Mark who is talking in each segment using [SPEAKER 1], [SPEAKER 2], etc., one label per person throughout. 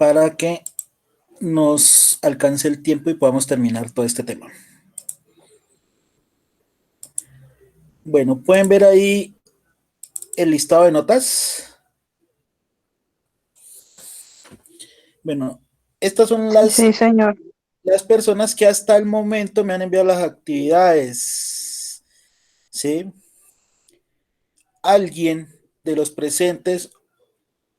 [SPEAKER 1] para que nos alcance el tiempo y podamos terminar todo este tema. Bueno, pueden ver ahí el listado de notas. Bueno, estas son
[SPEAKER 2] Sí, señor.
[SPEAKER 1] las personas que hasta el momento me han enviado las actividades. ¿Sí? Alguien de los presentes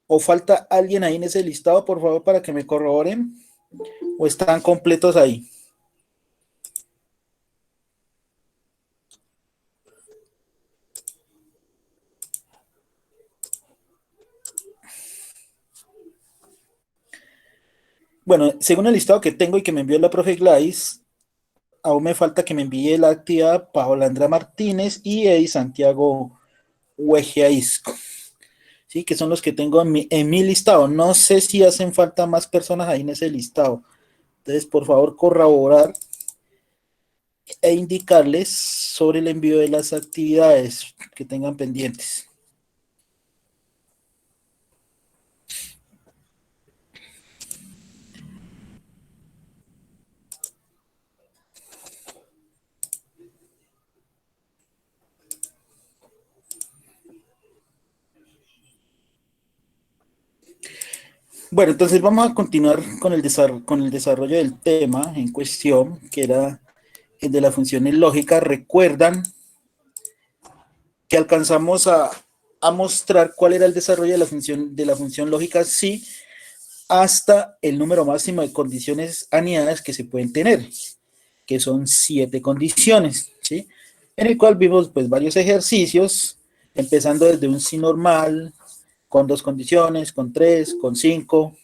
[SPEAKER 1] o falta alguien ahí en ese listado, por favor, para que me corroboren. ¿O están completos ahí? Bueno, según el listado que tengo y que me envió la profe Gladys, aún me falta que me envíe la actividad Paola Andrea Martínez y Eddie Santiago Huejeaisco. Sí, que son los que tengo en mi listado. No sé si hacen falta más personas ahí en ese listado. Entonces, por favor, corroborar e indicarles sobre el envío de las actividades que tengan pendientes. Bueno, entonces vamos a continuar con el desarrollo del tema en cuestión, que era el de las funciones lógicas. Recuerdan que alcanzamos a mostrar cuál era el desarrollo de la función lógica sí hasta el número máximo de condiciones anidadas que se pueden tener, que son 7 condiciones, ¿sí? En el cual vimos pues varios ejercicios, empezando desde un sí normal, con 2 condiciones, con 3, con 5,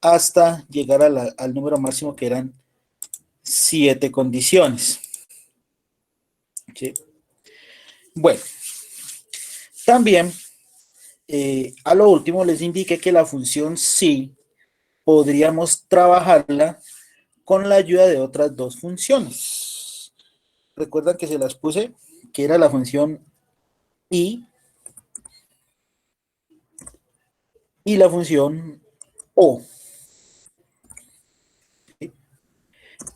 [SPEAKER 1] hasta llegar al número máximo que eran 7 condiciones, ¿sí? Bueno, también a lo último les indiqué que la función sí podríamos trabajarla con la ayuda de otras dos funciones. Recuerdan que se las puse, que era la función y la función o.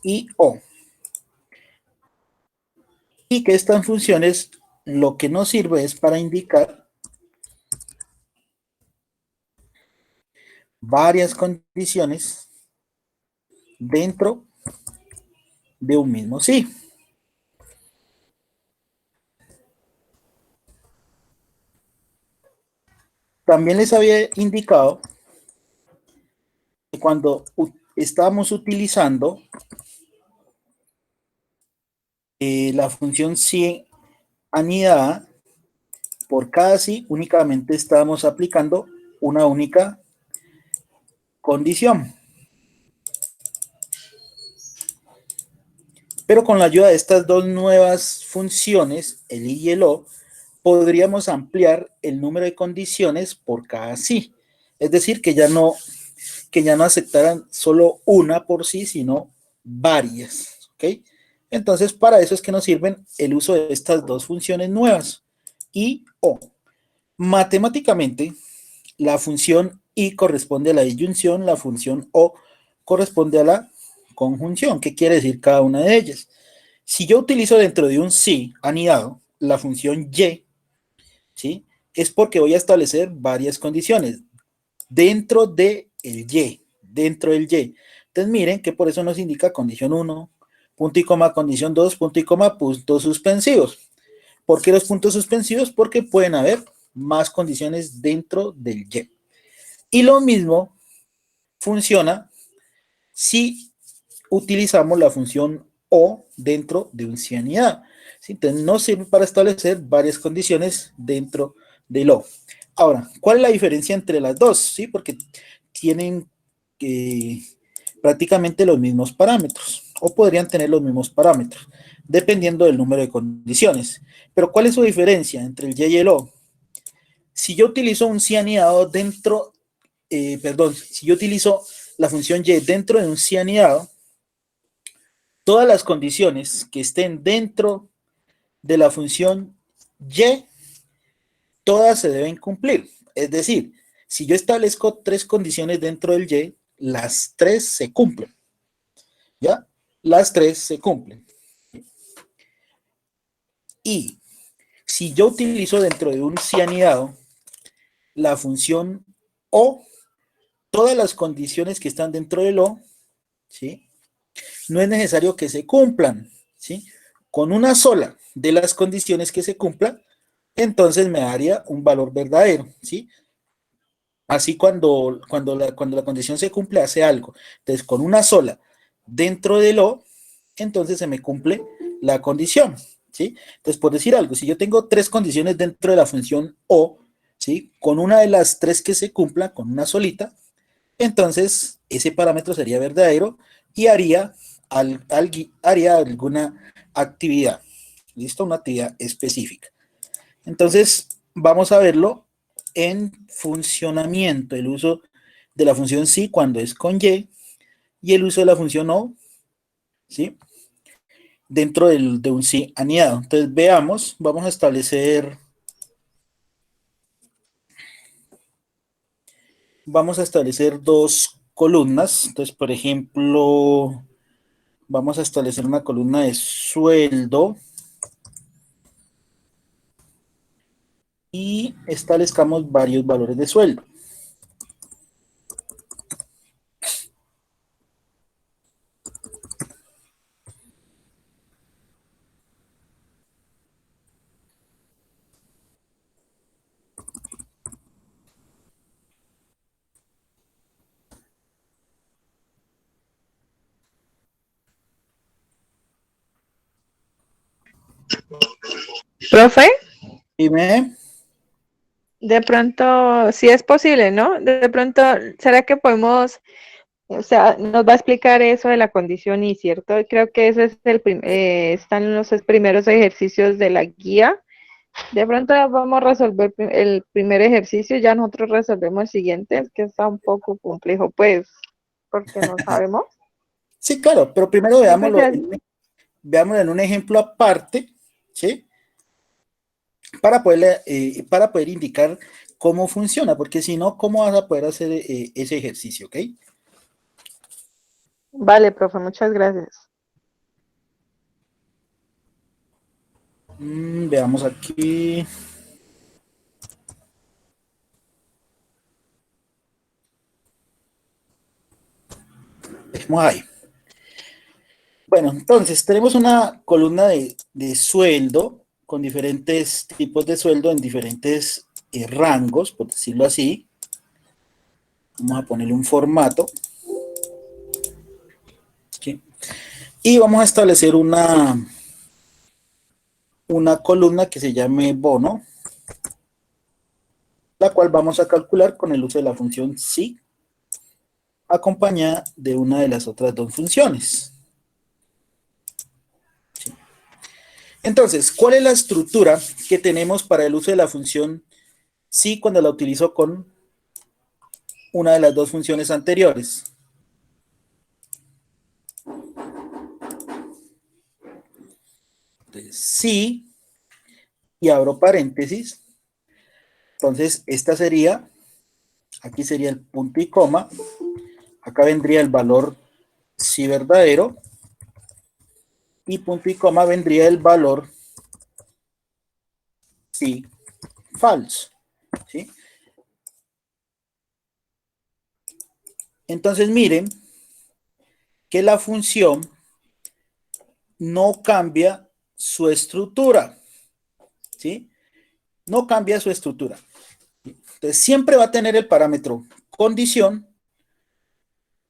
[SPEAKER 1] Y o. Y que estas funciones lo que nos sirve es para indicar varias condiciones dentro de un mismo sí. También les había indicado que cuando estábamos utilizando la función sí anidada, por cada sí únicamente estábamos aplicando una única condición. Pero con la ayuda de estas dos nuevas funciones, el y el o, podríamos ampliar el número de condiciones por cada sí. Es decir, que ya no aceptaran solo una por sí, sino varias. ¿Ok? Entonces, para eso es que nos sirven el uso de estas dos funciones nuevas, y o. Matemáticamente, la función y corresponde a la disyunción, la función o corresponde a la conjunción. ¿Qué quiere decir cada una de ellas? Si yo utilizo dentro de un sí anidado la función y, ¿sí? Es porque voy a establecer varias condiciones dentro del y, dentro del y. Entonces miren que por eso nos indica condición 1, punto y coma, condición 2, punto y coma, puntos suspensivos. ¿Por qué los puntos suspensivos? Porque pueden haber más condiciones dentro del y. Y lo mismo funciona si utilizamos la función o dentro de un sí anidado. ¿Sí? Entonces nos sirve para establecer varias condiciones dentro del o. Ahora, ¿cuál es la diferencia entre las dos? ¿Sí? Porque tienen prácticamente los mismos parámetros o podrían tener los mismos parámetros dependiendo del número de condiciones. Pero ¿cuál es su diferencia entre el y y el o? Si yo utilizo un sí anidado dentro, si yo utilizo la función y dentro de un sí anidado, todas las condiciones que estén dentro de la función y, todas se deben cumplir. Es decir, si yo establezco 3 condiciones dentro del y, las tres se cumplen, ¿ya? Las tres se cumplen. Y si yo utilizo dentro de un si anidado la función o, todas las condiciones que están dentro del o, ¿sí? No es necesario que se cumplan, ¿sí? Con una sola de las condiciones que se cumplan, entonces me daría un valor verdadero, ¿sí? Así cuando la condición se cumple, hace algo. Entonces, con una sola dentro del o, entonces se me cumple la condición, ¿sí? Entonces, por decir algo, si yo tengo tres condiciones dentro de la función o, ¿sí? Con una de las tres que se cumpla, con una solita, entonces ese parámetro sería verdadero y haría alguna actividad, ¿listo? Una actividad específica. Entonces, vamos a verlo en funcionamiento, el uso de la función sí cuando es con y el uso de la función o, ¿sí? Dentro de un sí anidado. Entonces, veamos, vamos a establecer dos columnas. Entonces, por ejemplo, vamos a establecer una columna de sueldo y establezcamos varios valores de sueldo.
[SPEAKER 2] Profe,
[SPEAKER 1] Dime.
[SPEAKER 2] de pronto, si es posible, ¿no? De pronto, ¿será que podemos, o sea, nos va a explicar eso de la condición y cierto? Creo que ese es están los primeros ejercicios de la guía. De pronto vamos a resolver el primer ejercicio, ya nosotros resolvemos el siguiente, es que está un poco complejo, pues, porque no sabemos.
[SPEAKER 1] Sí, claro, pero primero
[SPEAKER 2] Profe,
[SPEAKER 1] veámoslo en un ejemplo aparte, ¿sí? Para poder indicar cómo funciona, porque si no, ¿cómo vas a poder hacer ese ejercicio, ok?
[SPEAKER 2] vale, profe, muchas gracias.
[SPEAKER 1] Veamos aquí. Dejemos ahí. Bueno, entonces tenemos una columna de sueldo con diferentes tipos de sueldo en diferentes rangos, por decirlo así. Vamos a ponerle un formato. ¿Sí? Y vamos a establecer una columna que se llame bono, la cual vamos a calcular con el uso de la función sí, acompañada de una de las otras dos funciones. ¿Sí? Entonces, ¿cuál es la estructura que tenemos para el uso de la función sí cuando la utilizo con una de las dos funciones anteriores? Entonces, sí, y abro paréntesis. Entonces, aquí sería el punto y coma. Acá vendría el valor sí verdadero. Y punto y coma vendría el valor sí falso. ¿Sí? Entonces, miren que la función no cambia su estructura. ¿Sí? No cambia su estructura. Entonces, siempre va a tener el parámetro condición,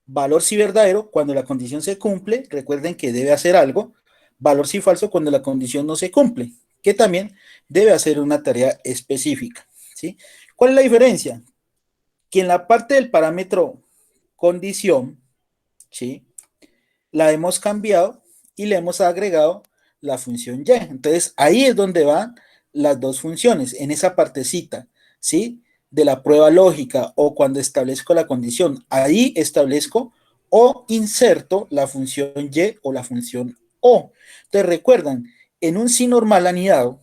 [SPEAKER 1] valor sí verdadero, cuando la condición se cumple, recuerden que debe hacer algo, valor sí falso cuando la condición no se cumple, que también debe hacer una tarea específica. ¿Sí? ¿Cuál es la diferencia? Que en la parte del parámetro condición, ¿sí? La hemos cambiado y le hemos agregado la función y. Entonces, ahí es donde van las dos funciones, en esa partecita, ¿sí? De la prueba lógica o cuando establezco la condición. Ahí establezco o inserto la función y o la función o. Entonces, recuerdan, en un sí normal anidado,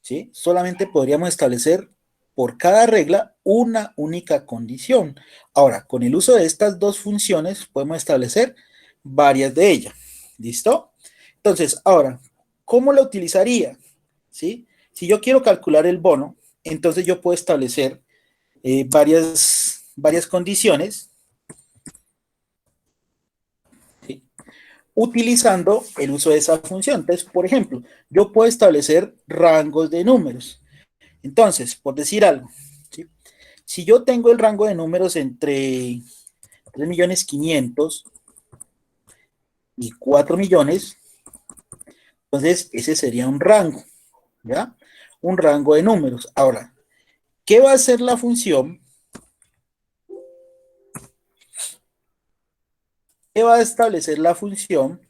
[SPEAKER 1] ¿sí? Solamente podríamos establecer por cada regla una única condición. Ahora, con el uso de estas dos funciones podemos establecer varias de ellas. ¿Listo? Entonces, ahora, ¿cómo la utilizaría? ¿Sí? Si yo quiero calcular el bono, entonces yo puedo establecer varias condiciones, ¿sí? Utilizando el uso de esa función. Entonces, por ejemplo, yo puedo establecer rangos de números. Entonces, por decir algo, ¿sí? Si yo tengo el rango de números entre 3.500.000 y 4 millones, entonces ese sería un rango, ¿ya? Un rango de números. Ahora, ¿qué va a hacer la función? ¿Qué va a establecer la función?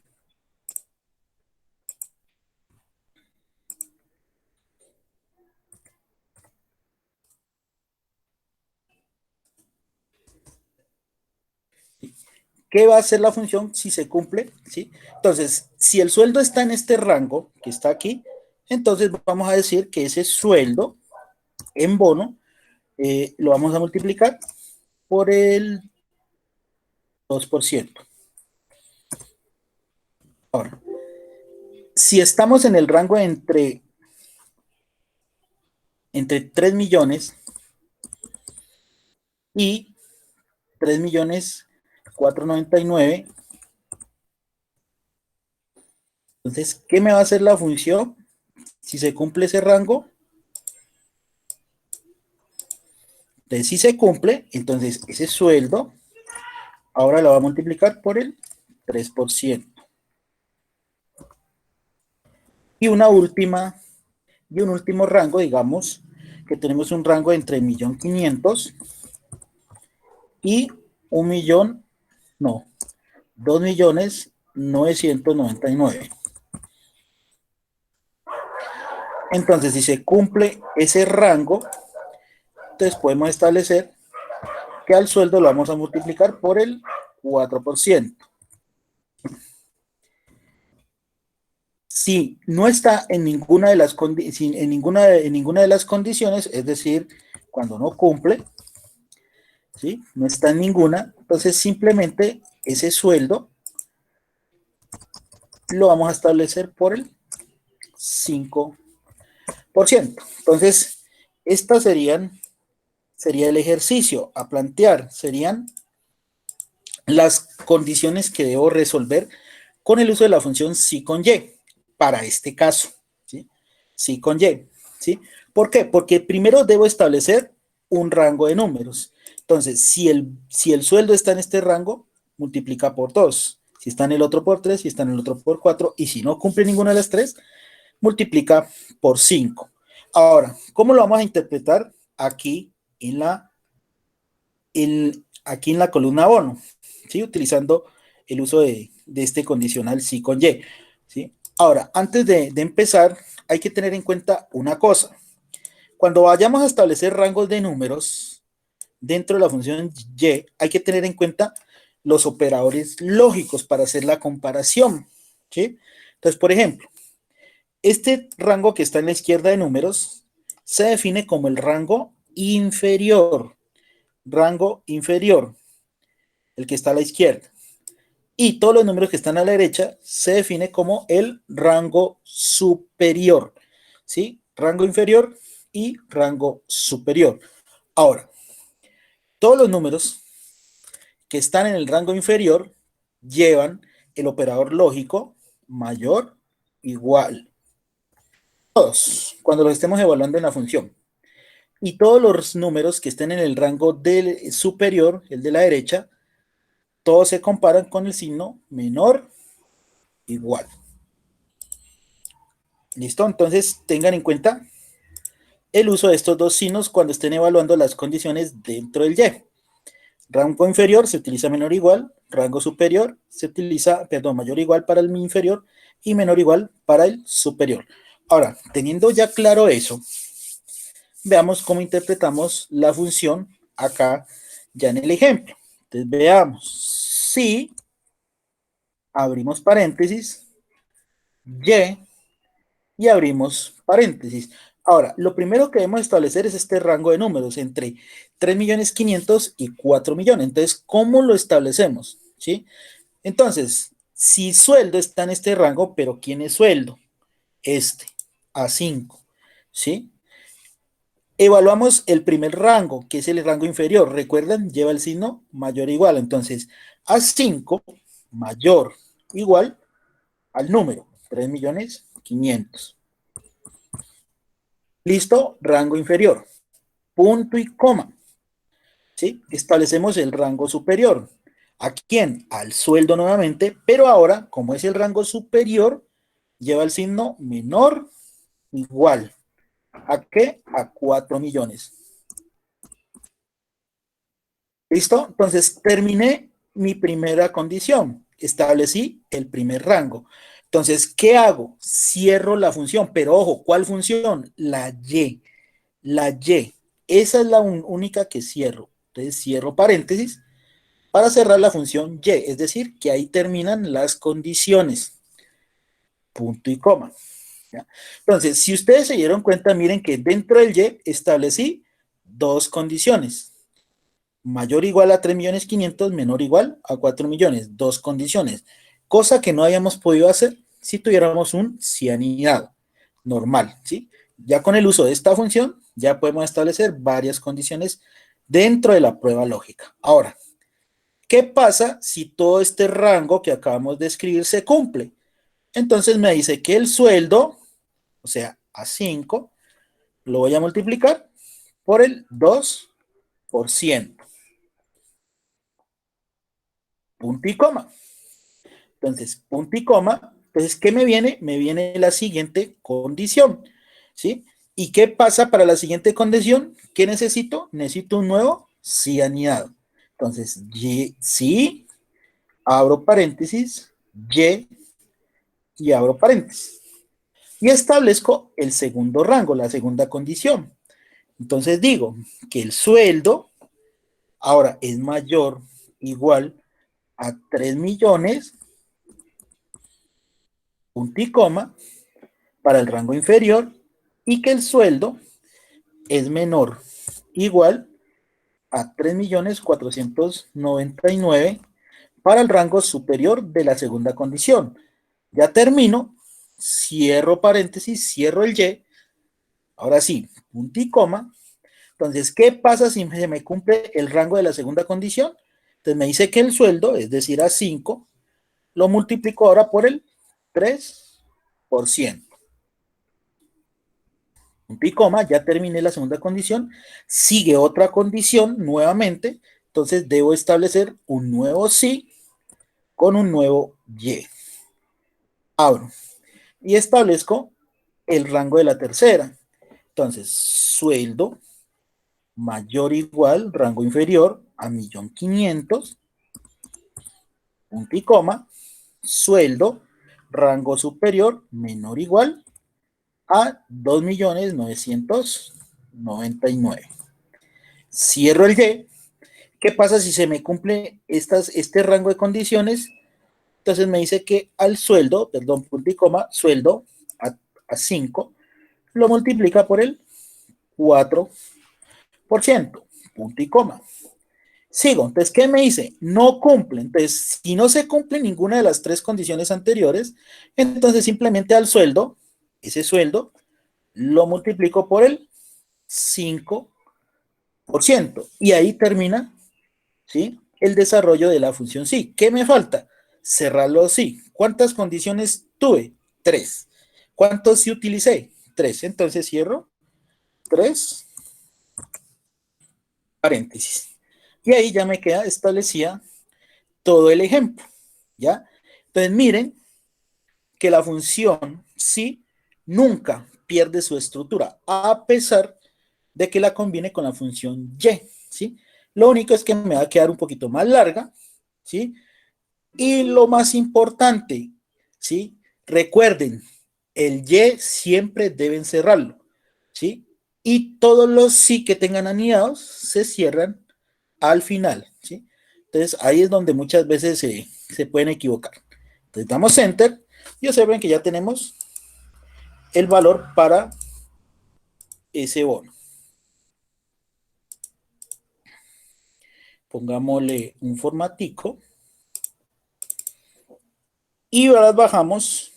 [SPEAKER 1] ¿Qué va a hacer la función si se cumple? ¿Sí? Entonces, si el sueldo está en este rango que está aquí, entonces vamos a decir que ese sueldo en bono lo vamos a multiplicar por el 2%. Ahora, si estamos en el rango entre 3 millones y 3 millones 499, entonces, ¿qué me va a hacer la función si se cumple ese rango? Entonces, si se cumple, entonces ese sueldo ahora lo va a multiplicar por el 3%. Y un último rango, digamos, que tenemos un rango entre 1.500.000 y 1.000.000, no, 2.999.000. Entonces, si se cumple ese rango, entonces podemos establecer que al sueldo lo vamos a multiplicar por el 4%. Si no está en ninguna de las condiciones, es decir, cuando no cumple, ¿sí? No está en ninguna, entonces simplemente ese sueldo lo vamos a establecer por el 5%. Entonces, estas sería el ejercicio a plantear, serían las condiciones que debo resolver con el uso de la función sí con y, para este caso, ¿sí? Sí con y, ¿sí? ¿Por qué? Porque primero debo establecer un rango de números. Entonces, si el sueldo está en este rango, multiplica por 2. Si está en el otro por 3, si está en el otro por 4, y si no cumple ninguna de las tres, multiplica por 5. Ahora, ¿cómo lo vamos a interpretar aquí aquí en la columna bono? ¿Sí? Utilizando el uso de este condicional sí con y. ¿Sí? Ahora, antes de empezar, hay que tener en cuenta una cosa. Cuando vayamos a establecer rangos de números dentro de la función y, hay que tener en cuenta los operadores lógicos para hacer la comparación. ¿Sí? Entonces, por ejemplo, este rango que está en la izquierda de números se define como el rango inferior. Rango inferior, el que está a la izquierda. Y todos los números que están a la derecha se define como el rango superior. ¿Sí? Rango inferior y rango superior. Ahora, todos los números que están en el rango inferior llevan el operador lógico mayor, igual. Todos, cuando los estemos evaluando en la función. Y todos los números que estén en el rango del superior, el de la derecha, todos se comparan con el signo menor, igual. ¿Listo? Entonces tengan en cuenta el uso de estos dos signos cuando estén evaluando las condiciones dentro del y. Rango inferior se utiliza menor o igual, rango superior se utiliza, perdón, mayor o igual para el inferior y menor o igual para el superior. Ahora, teniendo ya claro eso, veamos cómo interpretamos la función acá ya en el ejemplo. Entonces veamos, si abrimos paréntesis, y abrimos paréntesis. Ahora, lo primero que debemos establecer es este rango de números entre 3.500.000 y 4 millones. Entonces, ¿cómo lo establecemos? ¿Sí? Entonces, si sueldo está en este rango, pero ¿quién es sueldo? Este, A5. ¿Sí? Evaluamos el primer rango, que es el rango inferior. ¿Recuerdan? Lleva el signo mayor o igual. Entonces, A5 mayor o igual al número, 3.500.000. ¿Listo? Rango inferior. Punto y coma. ¿Sí? Establecemos el rango superior. ¿A quién? Al sueldo nuevamente, pero ahora, como es el rango superior, lleva el signo menor igual. ¿A qué? A 4 millones. ¿Listo? Entonces terminé mi primera condición. Establecí el primer rango. Entonces, ¿qué hago? Cierro la función, pero ojo, ¿cuál función? La Y. La Y. Esa es la única que cierro. Entonces cierro paréntesis para cerrar la función Y, es decir, que ahí terminan las condiciones. Punto y coma. ¿Ya? Entonces, si ustedes se dieron cuenta, miren que dentro del Y establecí dos condiciones. Mayor o igual a 3.500.000, menor o igual a 4 millones. Dos condiciones. Cosa que no habíamos podido hacer si tuviéramos un cianidado normal. ¿Sí? Ya con el uso de esta función, ya podemos establecer varias condiciones dentro de la prueba lógica. Ahora, ¿qué pasa si todo este rango que acabamos de escribir se cumple? Entonces me dice que el sueldo, o sea, a 5, lo voy a multiplicar por el 2%. Punto y coma. Entonces, punto y coma. Entonces, ¿qué me viene? Me viene la siguiente condición. ¿Sí? ¿Y qué pasa para la siguiente condición? ¿Qué necesito? Necesito un nuevo cianidado. Entonces, si, abro paréntesis, y abro paréntesis. Y establezco el segundo rango, la segunda condición. Entonces digo que el sueldo ahora es mayor o igual a 3 millones, punto y coma, para el rango inferior, y que el sueldo es menor o igual a 3.499.000 para el rango superior de la segunda condición. Ya termino, cierro paréntesis, cierro el Y, ahora sí, punto y coma. Entonces, ¿qué pasa si se me cumple el rango de la segunda condición? Entonces me dice que el sueldo, es decir, a 5, lo multiplico ahora por el 3%. Punto y coma, ya terminé la segunda condición. Sigue otra condición nuevamente. Entonces debo establecer un nuevo sí con un nuevo y. Abro y establezco el rango de la tercera. Entonces, sueldo mayor o igual, rango inferior a 1.500.000, punto y coma, sueldo, rango superior, menor o igual a 2.999.000. Cierro el Y. ¿Qué pasa si se me cumple este rango de condiciones? Entonces me dice que al sueldo, perdón, punto y coma, sueldo a 5, lo multiplica por el 4%, punto y coma. Sigo, entonces, ¿qué me dice? No cumple. Entonces, si no se cumple ninguna de las tres condiciones anteriores, entonces simplemente al sueldo, ese sueldo, lo multiplico por el 5%. Y ahí termina, ¿sí? El desarrollo de la función sí. ¿Qué me falta? Cerrarlo sí. ¿Cuántas condiciones tuve? 3. ¿Cuántos sí utilicé? 3. Entonces cierro 3 paréntesis. Y ahí ya me queda establecida todo el ejemplo, ¿ya? Entonces miren que la función sí nunca pierde su estructura, a pesar de que la combine con la función y, ¿sí? Lo único es que me va a quedar un poquito más larga, ¿sí? Y lo más importante, ¿sí? Recuerden, el y siempre deben cerrarlo, ¿sí? Y todos los sí que tengan anidados se cierran al final, ¿sí? Entonces ahí es donde muchas veces se pueden equivocar. Entonces damos enter y observen que ya tenemos el valor para ese bono. Pongámosle un formatico y ahora bajamos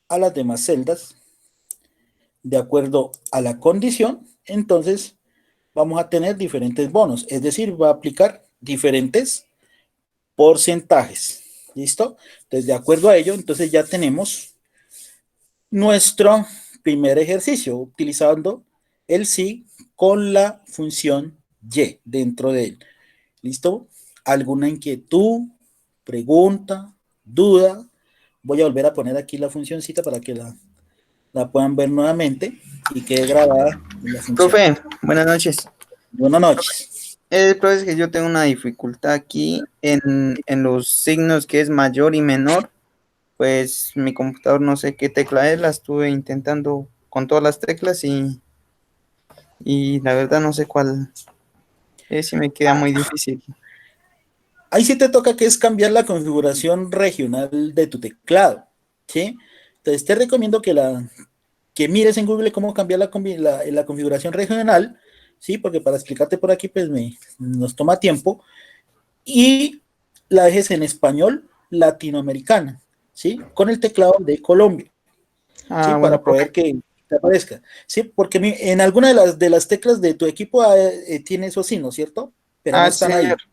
[SPEAKER 1] a las demás celdas de acuerdo a la condición. Entonces vamos a tener diferentes bonos, es decir, va a aplicar diferentes porcentajes. ¿Listo? Entonces, de acuerdo a ello, entonces ya tenemos nuestro primer ejercicio utilizando el sí con la función y dentro de él. ¿Listo? ¿Alguna inquietud, pregunta, duda? Voy a volver a poner aquí la funcioncita para que la puedan ver nuevamente y quede grabada en la función.
[SPEAKER 3] Profe, buenas noches.
[SPEAKER 1] Buenas noches.
[SPEAKER 3] Profe, es que yo tengo una dificultad aquí en los signos que es mayor y menor. Pues mi computador no sé qué tecla es, la estuve intentando con todas las teclas y la verdad no sé cuál es y me queda muy difícil.
[SPEAKER 1] Ahí sí te toca que es cambiar la configuración regional de tu teclado, ¿sí? Entonces te recomiendo que mires en Google cómo cambiar la configuración regional, ¿sí? Porque para explicarte por aquí, pues nos toma tiempo. Y la dejes en español latinoamericana, ¿sí? Con el teclado de Colombia, ¿sí?
[SPEAKER 3] Ah, bueno,
[SPEAKER 1] Para
[SPEAKER 3] profe.
[SPEAKER 1] poder que te aparezca, ¿sí? Porque en alguna de las teclas de tu equipo tiene esos signos, ¿cierto? Pero no
[SPEAKER 3] Ah, sí,
[SPEAKER 1] están
[SPEAKER 3] señor.
[SPEAKER 1] ahí.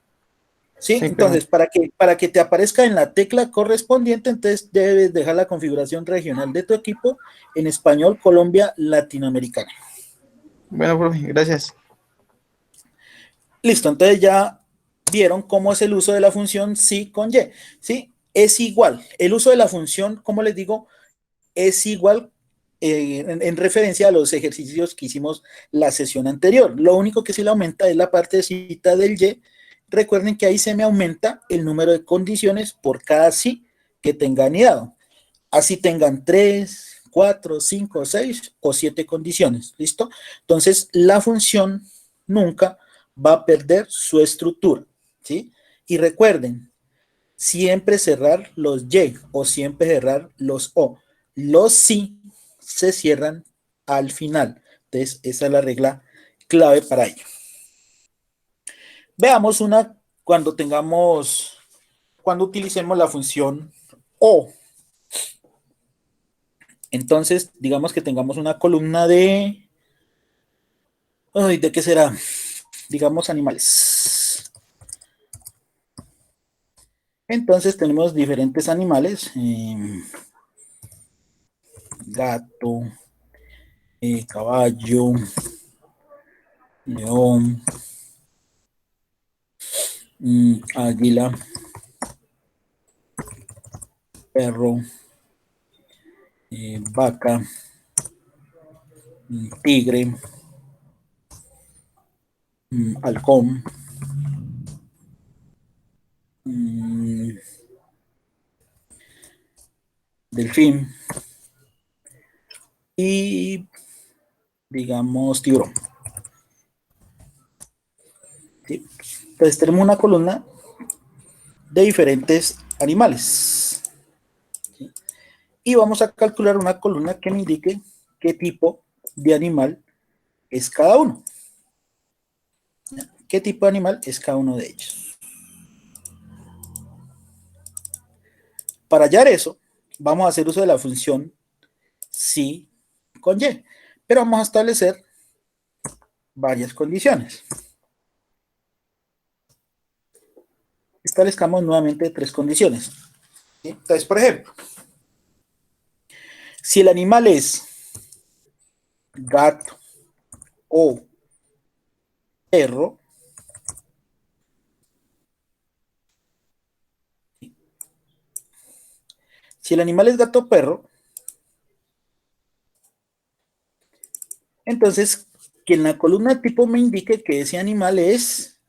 [SPEAKER 1] Sí,
[SPEAKER 3] Sí, pero
[SPEAKER 1] entonces para que te aparezca en la tecla correspondiente, entonces debes dejar la configuración regional de tu equipo en español Colombia Latinoamericana.
[SPEAKER 3] bueno, profe, gracias.
[SPEAKER 1] Listo, entonces ya vieron cómo es el uso de la función sí con y, ¿sí? Es igual. El uso de la función, como les digo, es igual en referencia a los ejercicios que hicimos la sesión anterior. Lo único que sí le aumenta es la partecita del y. Recuerden que ahí se me aumenta el número de condiciones por cada sí que tenga anidado. Así tengan 3, 4, 5, 6 o 7 condiciones. ¿Listo? Entonces, la función nunca va a perder su estructura. ¿Sí? Y recuerden, siempre cerrar los y o siempre cerrar los o. Los sí se cierran al final. Entonces, esa es la regla clave para ello. Veamos una cuando utilicemos la función o. Entonces, digamos que tengamos una columna ¿de qué será? Digamos animales. Entonces tenemos diferentes animales. Gato, caballo, león, águila, perro, vaca, tigre, halcón, delfín y, digamos, tiburón. ¿Sí? Entonces tenemos una columna de diferentes animales. ¿Sí? Y vamos a calcular una columna que me indique qué tipo de animal es cada uno. ¿Qué tipo de animal es cada uno de ellos? Para hallar eso, vamos a hacer uso de la función sí con y, pero vamos a establecer varias condiciones. Establezcamos nuevamente 3 condiciones. ¿Sí? Entonces, por ejemplo, si el animal es gato o perro, si el animal es gato o perro, entonces que en la columna tipo me indique que ese animal es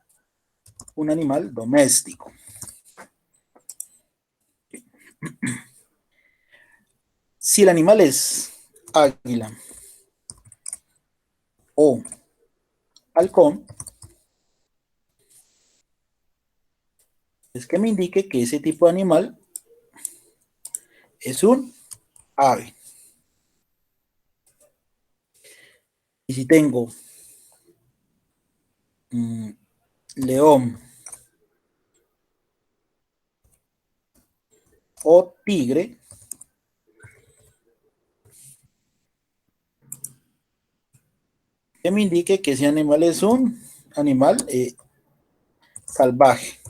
[SPEAKER 1] un animal doméstico. Si el animal es águila o halcón, es que me indique que ese tipo de animal es un ave. Y si tengo león o tigre, que me indique que ese animal es un animal salvaje.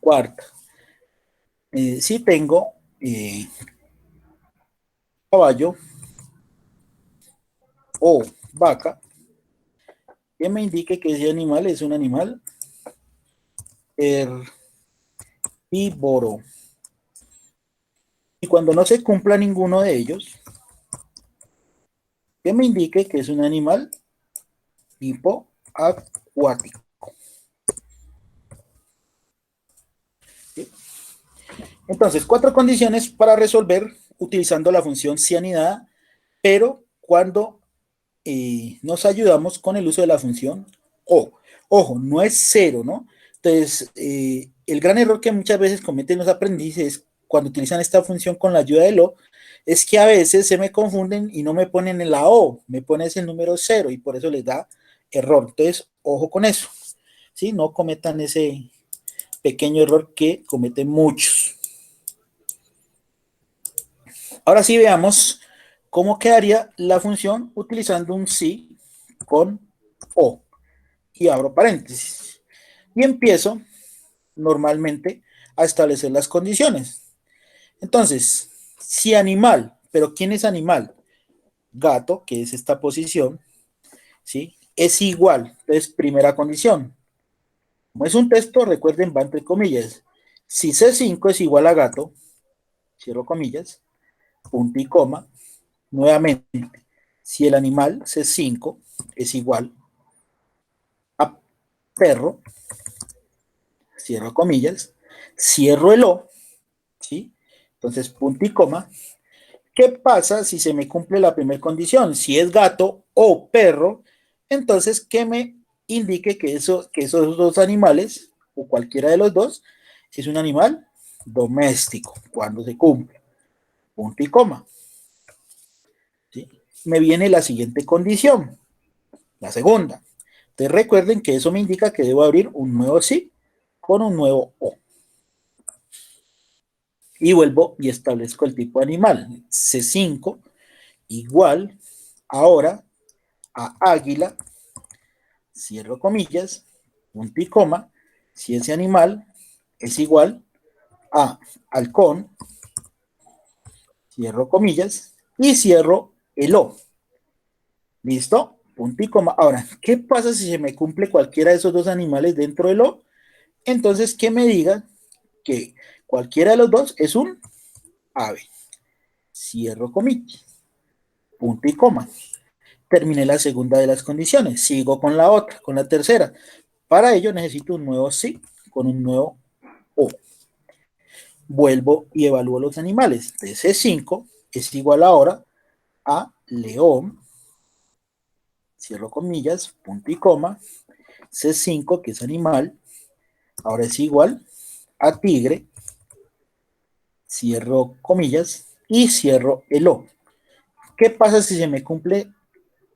[SPEAKER 1] Cuarta, si tengo caballo o vaca, que me indique que ese animal es un animal herbívoro. Y cuando no se cumpla ninguno de ellos, que me indique que es un animal tipo acuático. ¿Sí? Entonces, 4 condiciones para resolver utilizando la función si anidada, pero cuando nos ayudamos con el uso de la función o. Ojo, no es cero, ¿no? Entonces, el gran error que muchas veces cometen los aprendices cuando utilizan esta función con la ayuda del o, es que a veces se me confunden y no me ponen en la o, me pones el número 0 y por eso les da error. Entonces, ojo con eso, ¿sí? No cometan ese pequeño error que cometen muchos. Ahora sí veamos cómo quedaría la función utilizando un si con o. Y abro paréntesis. Y empiezo normalmente a establecer las condiciones. Entonces, si animal, pero ¿quién es animal? Gato, que es esta posición, ¿sí? Es igual. Entonces, primera condición. Como es un texto, recuerden, va entre comillas. Si C5 es igual a gato, cierro comillas, punto y coma, nuevamente, si el animal C5 es igual a perro, cierro comillas, cierro el O, ¿sí? Entonces, punto y coma. ¿Qué pasa si se me cumple la primera condición? Si es gato o perro, entonces que me indique que esos dos animales, o cualquiera de los dos, es un animal doméstico, cuando se cumple. Punto y coma. ¿Sí? Me viene la siguiente condición, la segunda. Entonces recuerden que eso me indica que debo abrir un nuevo sí con un nuevo o. Y vuelvo y establezco el tipo de animal. C5 igual ahora a águila, cierro comillas, punto y coma, si ese animal es igual a halcón, cierro comillas, y cierro el O. ¿Listo? Punto y coma. Ahora, ¿qué pasa si se me cumple cualquiera de esos dos animales dentro del O? Entonces, que me diga que cualquiera de los dos es un ave. Cierro comillas. Punto y coma. Terminé la segunda de las condiciones. Sigo con la otra, con la tercera. Para ello necesito un nuevo sí con un nuevo O. Vuelvo y evalúo los animales. De C5 es igual ahora a león, cierro comillas, punto y coma. C5, que es animal, ahora es igual a tigre, cierro comillas y cierro el O. ¿Qué pasa si se me cumple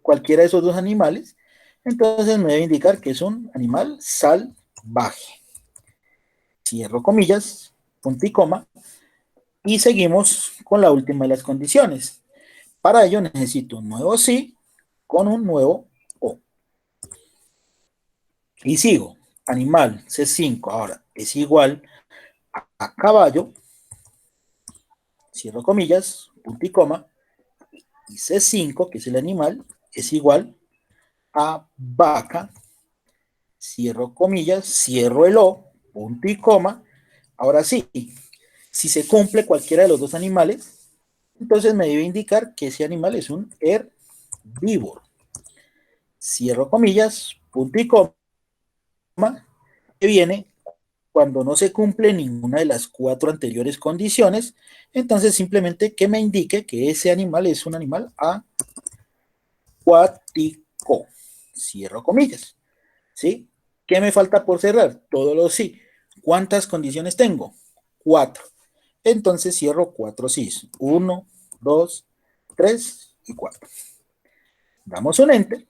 [SPEAKER 1] cualquiera de esos dos animales? Entonces me debe indicar que es un animal salvaje. Cierro comillas, punto y coma, y seguimos con la última de las condiciones. Para ello necesito un nuevo sí con un nuevo o. Y sigo. Animal C5 ahora es igual a caballo, cierro comillas, punto y coma, y C5, que es el animal, es igual a vaca, cierro comillas, cierro el O, punto y coma. Ahora sí, si se cumple cualquiera de los dos animales, entonces me debe indicar que ese animal es un herbívoro. Cierro comillas, punto y coma, que viene cuando no se cumple ninguna de las 4 anteriores condiciones, entonces simplemente que me indique que ese animal es un animal acuático. Cierro comillas. ¿Sí? ¿Qué me falta por cerrar? Todos los sí. ¿Cuántas condiciones tengo? 4. Entonces cierro 4 sís. 1, 2, 3 y 4. Damos un enter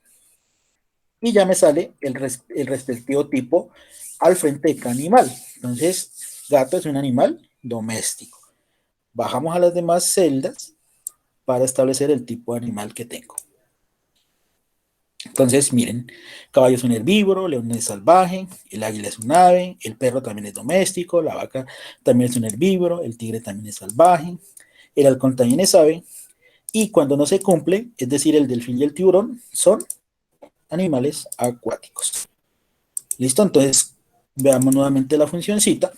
[SPEAKER 1] y ya me sale el respectivo tipo al frente de cada animal. Entonces, gato es un animal doméstico. Bajamos a las demás celdas para establecer el tipo de animal que tengo. Entonces, miren, caballo es un herbívoro, león es salvaje, el águila es un ave, el perro también es doméstico, la vaca también es un herbívoro, el tigre también es salvaje, el halcón también es ave, y cuando no se cumple, es decir, el delfín y el tiburón, son animales acuáticos. ¿Listo? Entonces, veamos nuevamente la funcioncita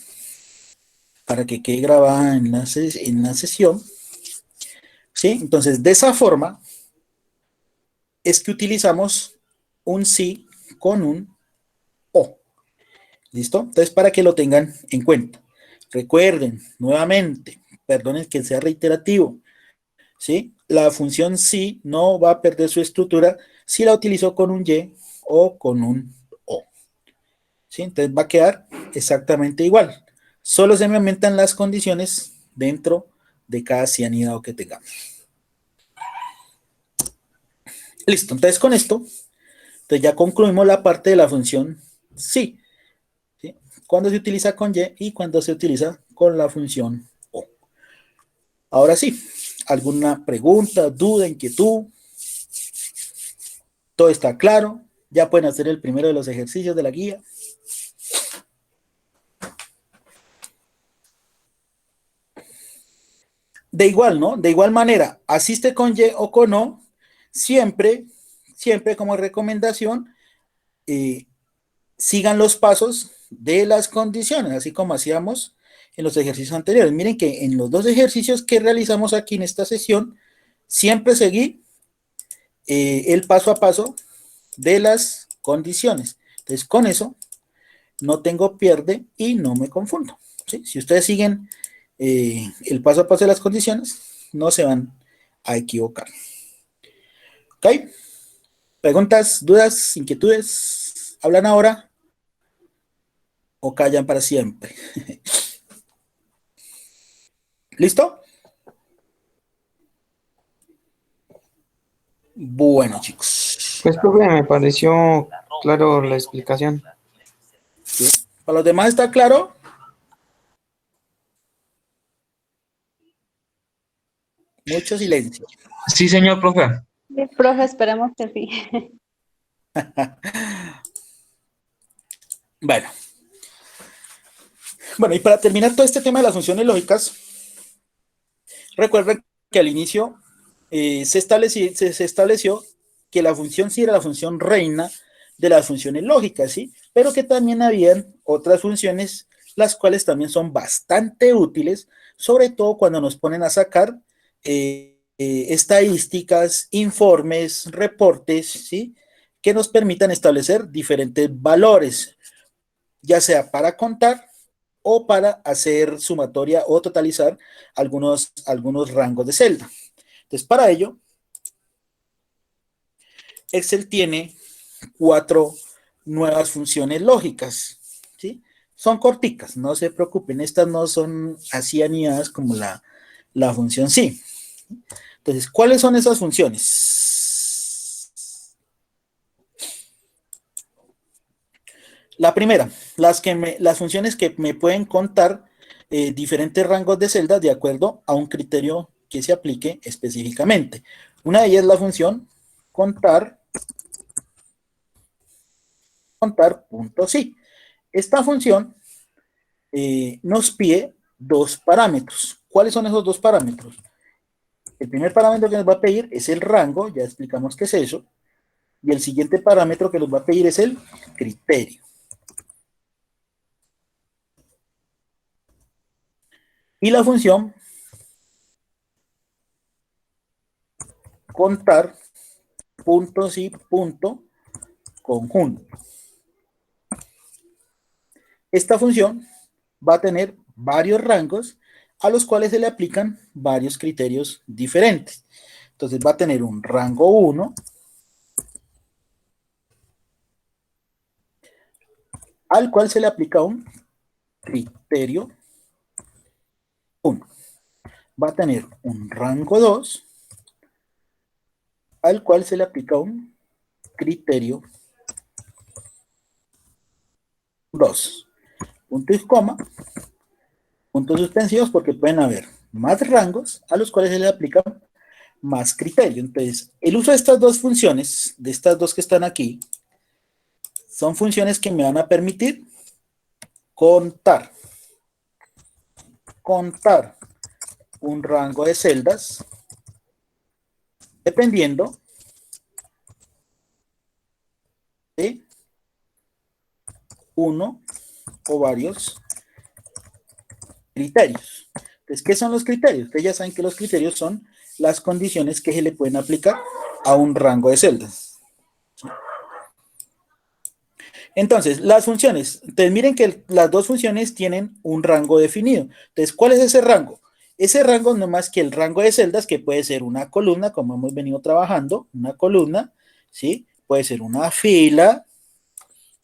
[SPEAKER 1] para que quede grabada en la sesión. ¿Sí? Entonces, de esa forma es que utilizamos un sí con un o. ¿Listo? Entonces, para que lo tengan en cuenta. Recuerden, nuevamente, perdonen que sea reiterativo, ¿sí? La función sí no va a perder su estructura si la utilizo con un y o con un o. ¿Sí? Entonces va a quedar exactamente igual. Solo se me aumentan las condiciones dentro de cada si anidado que tengamos. Listo, entonces con esto, entonces ya concluimos la parte de la función sí. ¿Sí? Cuando se utiliza con y cuando se utiliza con la función o. Ahora sí, ¿alguna pregunta, duda, inquietud? ¿Todo está claro? Ya pueden hacer el primero de los ejercicios de la guía. De igual, ¿no? De igual manera, asiste con y o con o, siempre como recomendación, sigan los pasos de las condiciones, así como hacíamos en los ejercicios anteriores. Miren que en los dos ejercicios que realizamos aquí en esta sesión, siempre seguí el paso a paso de las condiciones. Entonces, con eso, no tengo pierde y no me confundo. ¿Sí? Si ustedes siguen el paso a paso de las condiciones, no se van a equivocar. ¿Ok? ¿Preguntas, dudas, inquietudes? ¿Hablan ahora o callan para siempre? ¿Listo? Bueno, chicos.
[SPEAKER 3] Pues, profe, me pareció claro la explicación.
[SPEAKER 1] ¿Sí? ¿Para los demás está claro? Mucho silencio.
[SPEAKER 4] Sí, señor profe.
[SPEAKER 5] Sí, profe, esperemos que sí.
[SPEAKER 1] Bueno. Bueno, y para terminar todo este tema de las funciones lógicas, recuerden que al inicio se estableció que la función sí era la función reina de las funciones lógicas, ¿sí? Pero que también habían otras funciones, las cuales también son bastante útiles, sobre todo cuando nos ponen a sacar estadísticas, informes, reportes, ¿sí? Que nos permitan establecer diferentes valores, ya sea para contar o para hacer sumatoria o totalizar algunos rangos de celda. Entonces, para ello, Excel tiene 4 nuevas funciones lógicas, ¿sí? Son corticas, no se preocupen, estas no son así anidadas como la función sí. Entonces, ¿cuáles son esas funciones? La primera, las funciones que me pueden contar diferentes rangos de celdas de acuerdo a un criterio que se aplique específicamente. Una de ellas es la función contar punto sí. Esta función nos pide dos parámetros. ¿Cuáles son esos dos parámetros? El primer parámetro que nos va a pedir es el rango, ya explicamos qué es eso, y el siguiente parámetro que nos va a pedir es el criterio. Y la función contar puntos y punto conjunto. Esta función va a tener varios rangos a los cuales se le aplican varios criterios diferentes. Entonces va a tener un rango 1, al cual se le aplica un criterio 1. va a tener un rango 2, al cual se le aplica un criterio 2. Punto y coma, puntos suspensivos, porque pueden haber más rangos a los cuales se le aplica más criterio. Entonces, el uso de estas dos funciones, de estas dos que están aquí, son funciones que me van a permitir contar un rango de celdas dependiendo de uno o varios criterios. Entonces, ¿qué son los criterios? Ustedes ya saben que los criterios son las condiciones que se le pueden aplicar a un rango de celdas. Entonces, las funciones. Entonces, miren que las dos funciones tienen un rango definido. Entonces, ¿cuál es ese rango? Ese rango no es más que el rango de celdas, que puede ser una columna, como hemos venido trabajando, una columna, ¿sí? Puede ser una fila,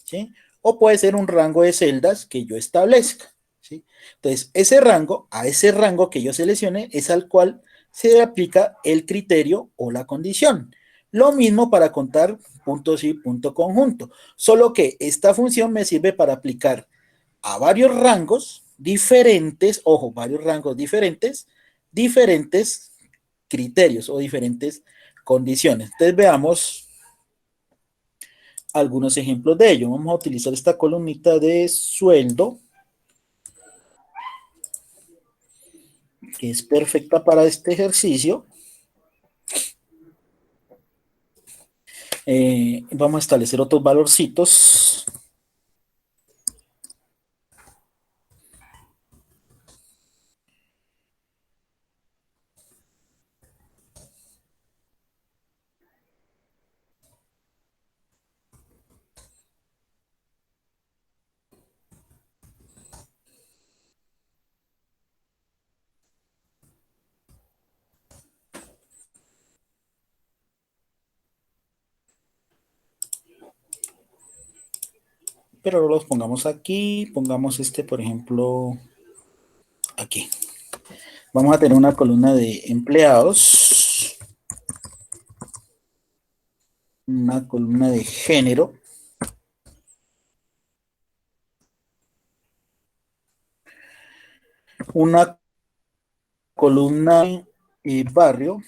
[SPEAKER 1] ¿sí? O puede ser un rango de celdas que yo establezca, ¿sí? Entonces, a ese rango que yo seleccione es al cual se le aplica el criterio o la condición. Lo mismo para contar puntos y punto conjunto, solo que esta función me sirve para aplicar a varios rangos diferentes, ojo, varios rangos diferentes, diferentes criterios o diferentes condiciones. Entonces veamos algunos ejemplos de ello. Vamos a utilizar esta columnita de sueldo, que es perfecta para este ejercicio. Vamos a establecer otros valorcitos. Pero no los pongamos aquí, pongamos este, por ejemplo, aquí. Vamos a tener una columna de empleados, una columna de género, una columna de barrio,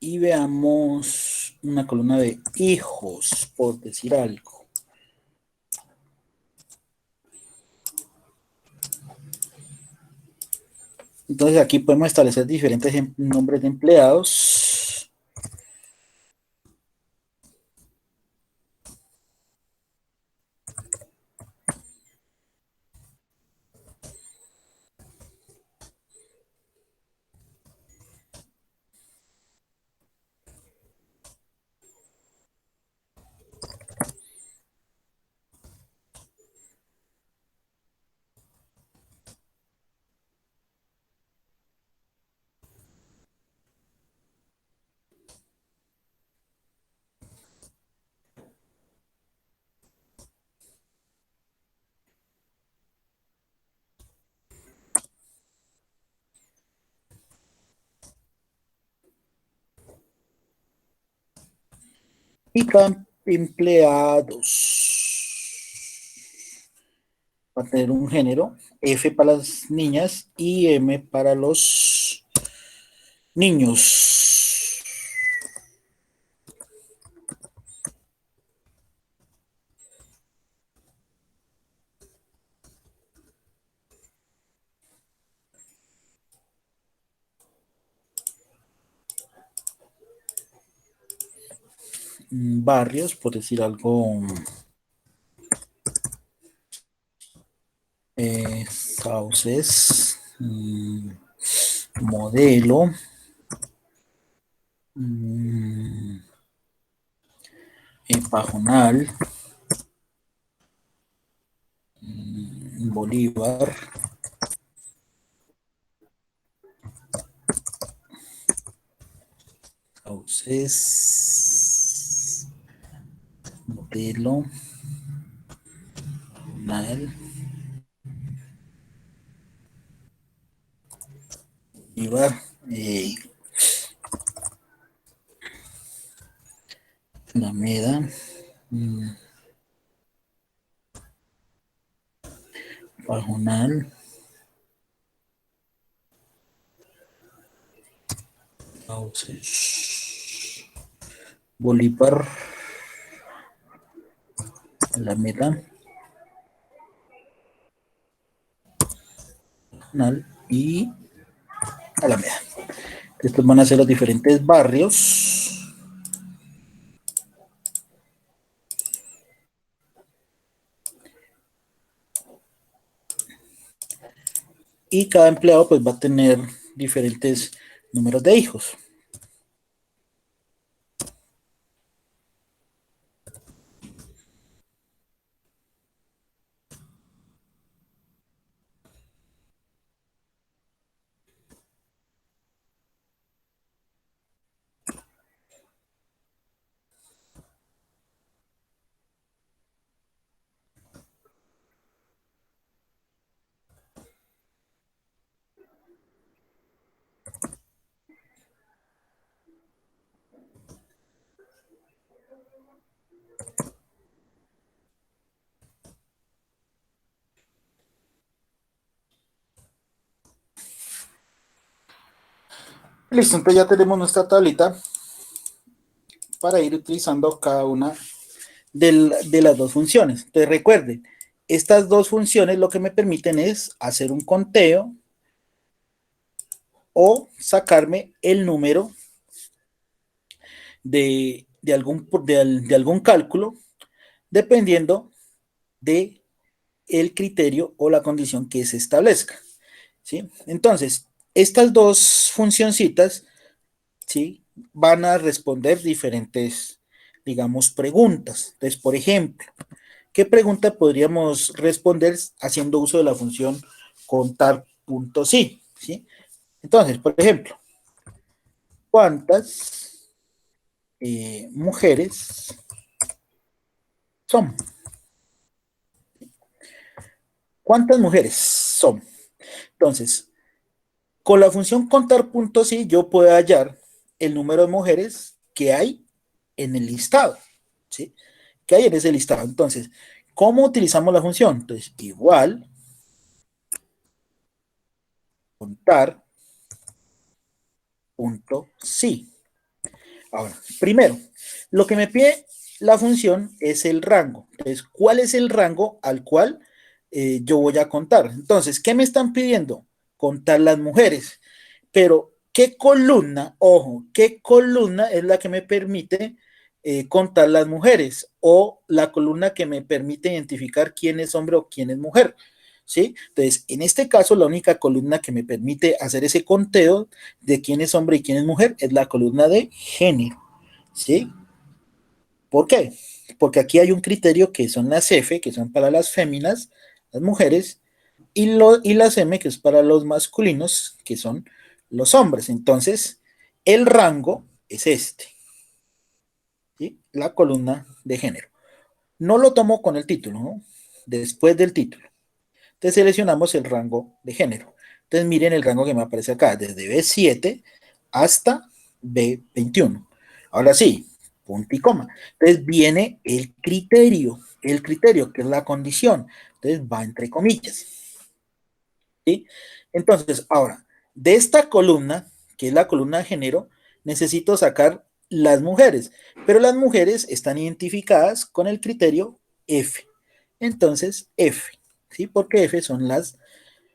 [SPEAKER 1] y veamos una columna de hijos, por decir algo. Entonces aquí podemos establecer diferentes nombres de empleados. Y empleados. Va a tener un género, F para las niñas y M para los niños. Barrios, por decir algo, sauces, modelo, pajonal, Bolívar, sauces, modelo funcional llevar Alameda Pajonal Bolívar Alameda Pajonal y Alameda. Estos van a ser los diferentes barrios y cada empleado pues va a tener diferentes números de hijos. Listo, entonces ya tenemos nuestra tablita para ir utilizando cada una de las dos funciones. Entonces recuerden, estas dos funciones lo que me permiten es hacer un conteo o sacarme el número de algún cálculo dependiendo de el criterio o la condición que se establezca, ¿sí? Entonces, estas dos funcioncitas, ¿sí?, van a responder diferentes, digamos, preguntas. Entonces, por ejemplo, ¿qué pregunta podríamos responder haciendo uso de la función contar.si? ¿Sí? Entonces, por ejemplo, ¿cuántas mujeres son? ¿Cuántas mujeres son? Entonces, con la función contar.si yo puedo hallar el número de mujeres que hay en el listado, ¿sí? Que hay en ese listado. Entonces, ¿cómo utilizamos la función? Entonces, igual contar.si. Ahora, primero, lo que me pide la función es el rango. Entonces, ¿cuál es el rango al cual yo voy a contar? Entonces, ¿qué me están pidiendo? Contar las mujeres. Pero, ¿qué columna? Ojo, ¿qué columna es la que me permite contar las mujeres? O la columna que me permite identificar quién es hombre o quién es mujer. ¿Sí? Entonces, en este caso, la única columna que me permite hacer ese conteo de quién es hombre y quién es mujer es la columna de género. ¿Sí? ¿Por qué? Porque aquí hay un criterio que son las F, que son para las féminas, las mujeres, y las M, que es para los masculinos, que son los hombres. Entonces, el rango es este, ¿sí? La columna de género. No lo tomo con el título, ¿no? Después del título. Entonces seleccionamos el rango de género. Entonces miren el rango que me aparece acá, desde B7 hasta B21. Ahora sí, punto y coma. Entonces viene el criterio que es la condición. Entonces va entre comillas. ¿Sí? Entonces, ahora, de esta columna, que es la columna de género, necesito sacar las mujeres, pero las mujeres están identificadas con el criterio F. Entonces, F, ¿sí? Porque F son las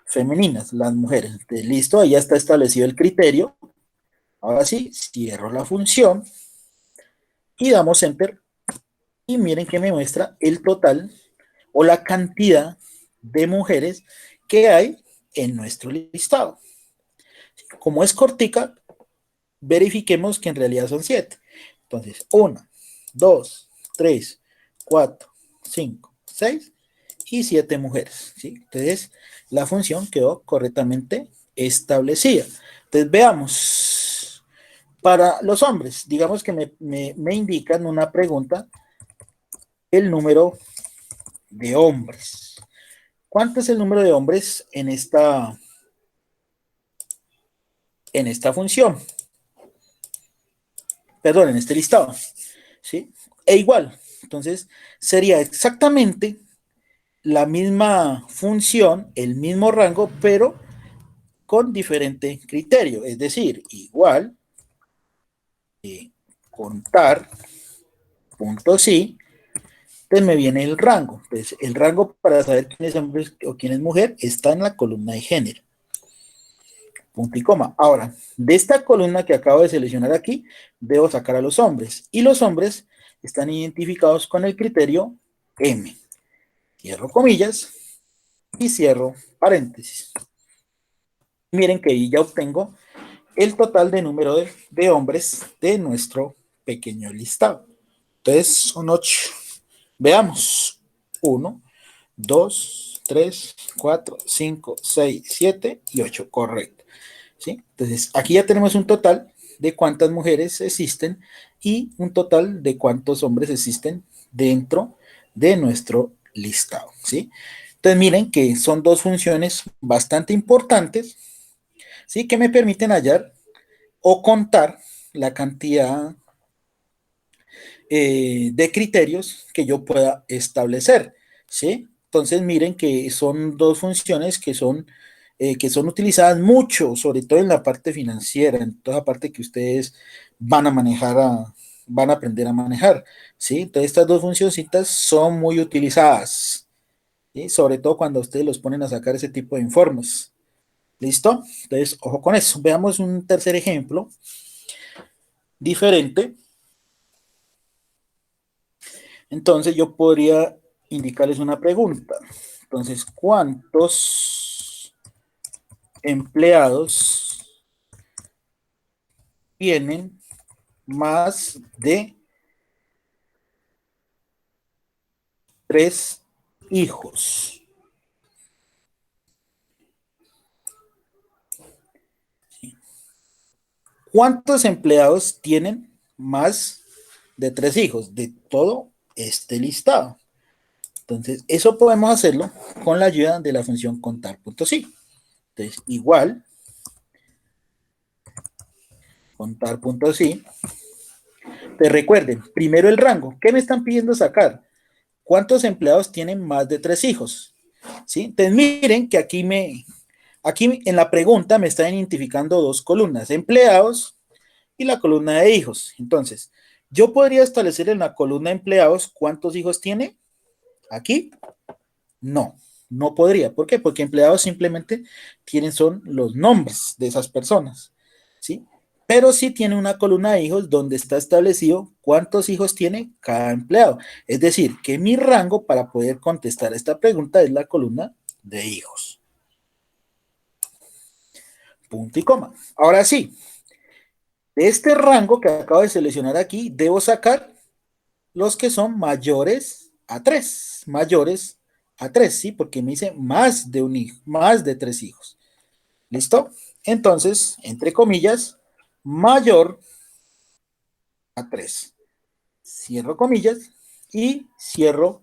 [SPEAKER 1] femeninas, las mujeres. Entonces, listo, ahí ya está establecido el criterio. Ahora sí, cierro la función y damos Enter. Y miren que me muestra el total o la cantidad de mujeres que hay en nuestro listado. Como es cortica, verifiquemos que en realidad son 7. Entonces, 1, 2, 3, 4, 5, 6 y 7 mujeres, ¿sí? Entonces, la función quedó correctamente establecida. Entonces, veamos. Para los hombres, digamos que me indican una pregunta el número de hombres. ¿Cuánto es el número de hombres en esta función? Perdón, en este listado. ¿Sí? E igual. Entonces, sería exactamente la misma función, el mismo rango, pero con diferente criterio. Es decir, igual, contar, punto sí, entonces me viene el rango. Entonces, el rango para saber quién es hombre o quién es mujer está en la columna de género. Punto y coma. Ahora, de esta columna que acabo de seleccionar aquí, debo sacar a los hombres. Y los hombres están identificados con el criterio M. Cierro comillas y cierro paréntesis. Miren que ahí ya obtengo el total de número de hombres de nuestro pequeño listado. Entonces son 8. Veamos. 1, 2, 3, 4, 5, 6, 7 y 8. Correcto. ¿Sí? Entonces aquí ya tenemos un total de cuántas mujeres existen y un total de cuántos hombres existen dentro de nuestro listado. ¿Sí? Entonces miren que son dos funciones bastante importantes, ¿sí? Que me permiten hallar o contar la cantidad de criterios que yo pueda establecer, ¿sí? Entonces miren que son dos funciones que son utilizadas mucho, sobre todo en la parte financiera, en toda la parte que ustedes van a manejar, van a aprender a manejar, ¿sí? Entonces estas dos funcioncitas son muy utilizadas, ¿sí? Sobre todo cuando ustedes los ponen a sacar ese tipo de informes. ¿Listo? Entonces, ojo con eso. Veamos un tercer ejemplo diferente. Entonces yo podría indicarles una pregunta. Entonces, ¿cuántos empleados tienen más de 3 hijos? ¿Cuántos empleados tienen más de 3 hijos? De todo este listado. Entonces, eso podemos hacerlo con la ayuda de la función contar.sí. Entonces, igual, contar.sí. Te recuerden, primero el rango. ¿Qué me están pidiendo sacar? ¿Cuántos empleados tienen más de 3 hijos? ¿Sí? Entonces, miren que aquí en la pregunta me están identificando dos columnas, empleados y la columna de hijos. Entonces, yo podría establecer en la columna de empleados cuántos hijos tiene. Aquí, no, no podría. ¿Por qué? Porque empleados simplemente son los nombres de esas personas, ¿sí? Pero sí tiene una columna de hijos donde está establecido cuántos hijos tiene cada empleado. Es decir, que mi rango para poder contestar esta pregunta es la columna de hijos. Punto y coma. Ahora sí, de este rango que acabo de seleccionar aquí, debo sacar los que son mayores a 3, mayores a 3, ¿sí? Porque me dice más de un hijo, más de 3 hijos. ¿Listo? Entonces, entre comillas, mayor a 3. Cierro comillas y cierro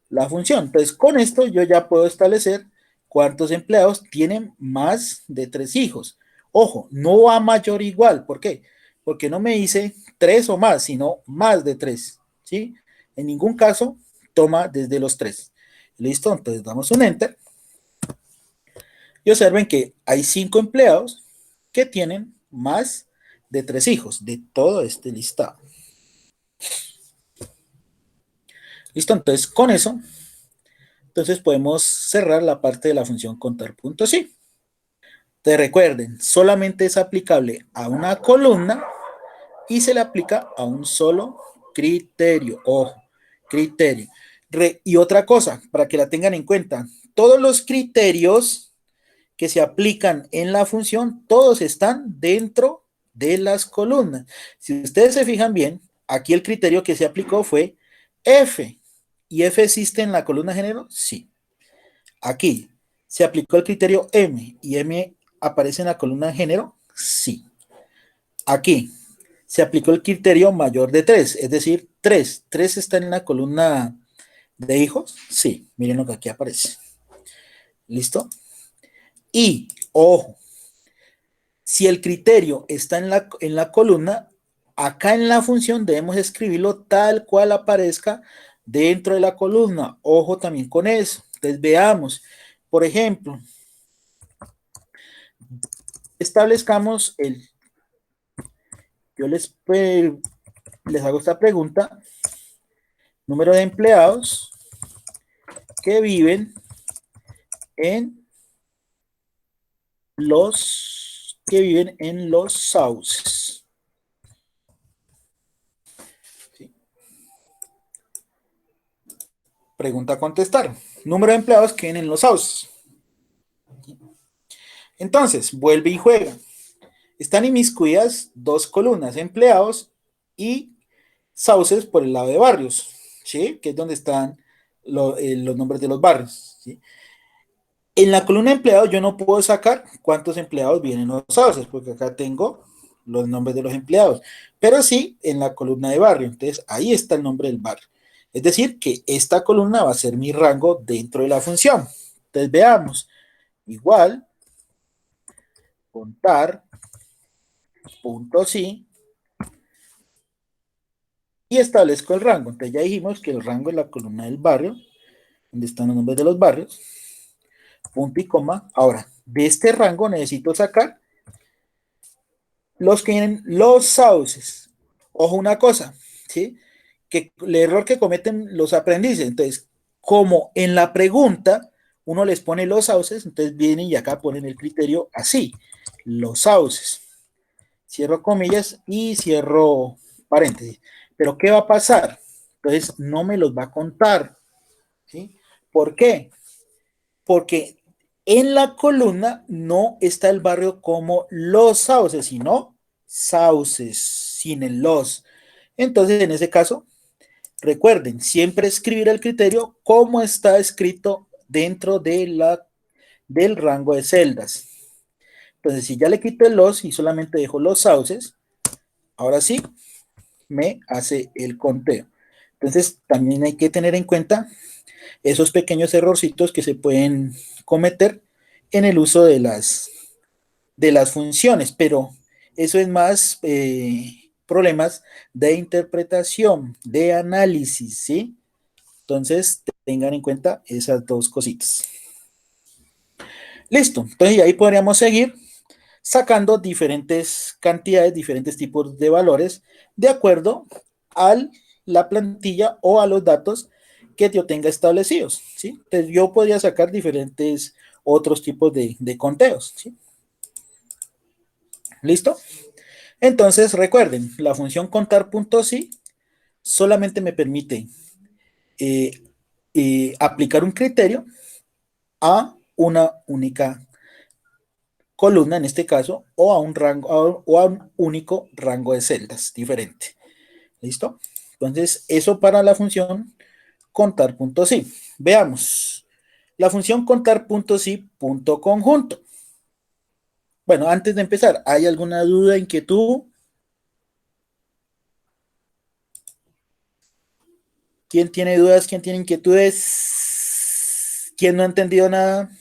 [SPEAKER 1] la función. Entonces, con esto yo ya puedo establecer cuántos empleados tienen más de 3 hijos. Ojo, no a mayor o igual. ¿Por qué? Porque no me dice 3 o más, sino más de 3. ¿Sí? En ningún caso toma desde los 3. ¿Listo? Entonces damos un enter. Y observen que hay 5 empleados que tienen más de 3 hijos de todo este listado. ¿Listo? Entonces, con eso, entonces podemos cerrar la parte de la función contar.sí. Te recuerden, solamente es aplicable a una columna y se le aplica a un solo criterio. Ojo, criterio. Y otra cosa, para que la tengan en cuenta, todos los criterios que se aplican en la función, todos están dentro de las columnas. Si ustedes se fijan bien, aquí el criterio que se aplicó fue F. ¿Y F existe en la columna género? Sí. Aquí, ¿se aplicó el criterio M y M aparece en la columna género? Sí. Aquí, se aplicó el criterio mayor de 3, es decir, 3. ¿3 está en la columna de hijos? Sí, miren lo que aquí aparece. ¿Listo? Y, ojo, si el criterio está en la columna, acá en la función debemos escribirlo tal cual aparezca dentro de la columna. Ojo también con eso. Entonces veamos, por ejemplo, establezcamos yo les hago esta pregunta, número de empleados que viven en los sauces. ¿Sí? Pregunta a contestar. Número de empleados que viven en los sauces. Entonces, vuelve y juega. Están inmiscuidas dos columnas, empleados y sauces por el lado de barrios, ¿sí? Que es donde están los nombres de los barrios, ¿sí? En la columna de empleados yo no puedo sacar cuántos empleados vienen en los sauces, porque acá tengo los nombres de los empleados, pero sí en la columna de barrio, entonces ahí está el nombre del barrio. Es decir, que esta columna va a ser mi rango dentro de la función. Entonces veamos, igual, contar, punto sí, y establezco el rango. Entonces ya dijimos que el rango es la columna del barrio, donde están los nombres de los barrios, punto y coma. Ahora, de este rango necesito sacar los que tienen los sauces. Ojo una cosa, ¿sí? Que el error que cometen los aprendices. Entonces, como en la pregunta uno les pone los sauces, entonces vienen y acá ponen el criterio así, los sauces. Cierro comillas y cierro paréntesis. Pero ¿qué va a pasar? Entonces no me los va a contar, ¿sí? ¿Por qué? Porque en la columna no está el barrio como los sauces, sino sauces, sin el los. Entonces, en ese caso, recuerden, siempre escribir el criterio como está escrito dentro del rango de celdas. Entonces, si ya le quito el los y solamente dejo los sauces, ahora sí, me hace el conteo. Entonces, también hay que tener en cuenta esos pequeños errorcitos que se pueden cometer en el uso de las funciones, pero eso es más problemas de interpretación, de análisis, ¿sí? Entonces, tengan en cuenta esas dos cositas. Listo, entonces ahí podríamos seguir sacando diferentes cantidades, diferentes tipos de valores de acuerdo a la plantilla o a los datos que yo tenga establecidos, ¿sí? Entonces yo podría sacar diferentes otros tipos de conteos, ¿sí? ¿Listo? Entonces recuerden, la función contar.si solamente me permite aplicar un criterio a una única columna, en este caso, o a un rango, o a un único rango de celdas diferente. ¿Listo? Entonces, eso para la función contar.si. Veamos. La función contar.si.conjunto. Bueno, antes de empezar, ¿hay alguna duda, inquietud? ¿Quién tiene dudas? ¿Quién tiene inquietudes? ¿Quién no ha entendido nada?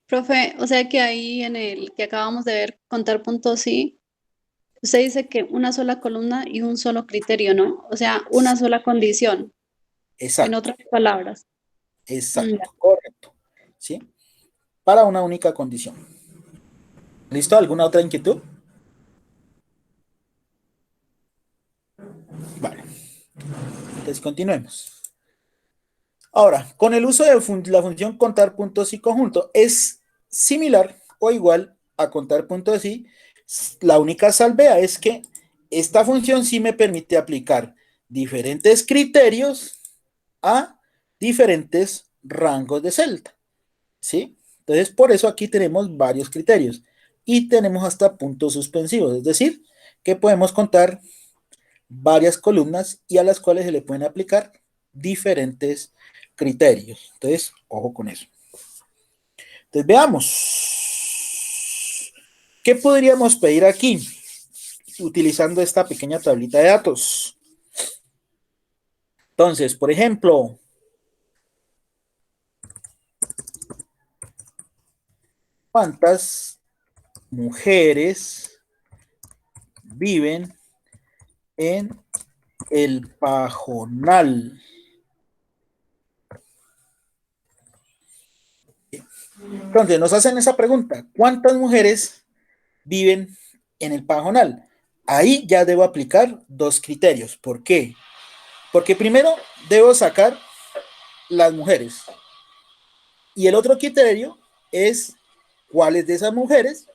[SPEAKER 5] Profe, o sea que ahí en el que acabamos de ver, contar puntos sí, usted dice que una sola columna y un solo criterio, ¿no? O sea, una sola condición, en
[SPEAKER 1] Exacto,
[SPEAKER 5] otras palabras. Ya.
[SPEAKER 1] exacto, correcto. ¿Sí? Para una única condición. ¿Listo? ¿Alguna otra inquietud? Vale. Entonces continuemos. Ahora, con el uso de la función contar puntos y conjunto es similar o igual a contar puntos y la única salvedad es que esta función sí me permite aplicar diferentes criterios a diferentes rangos de celda, ¿sí? Entonces, por eso aquí tenemos varios criterios y tenemos hasta puntos suspensivos, es decir, que podemos contar varias columnas y a las cuales se le pueden aplicar diferentes criterios. Entonces, ojo con eso. Entonces, veamos. ¿Qué podríamos pedir aquí? utilizando esta pequeña tablita de datos. Entonces, por ejemplo, ¿cuántas mujeres viven en el Pajonal? Entonces, nos hacen esa pregunta. ¿Cuántas mujeres viven en el Pajonal? Ahí ya debo aplicar dos criterios. ¿Por qué? Porque primero debo sacar las mujeres. Y el otro criterio es cuáles de esas mujeres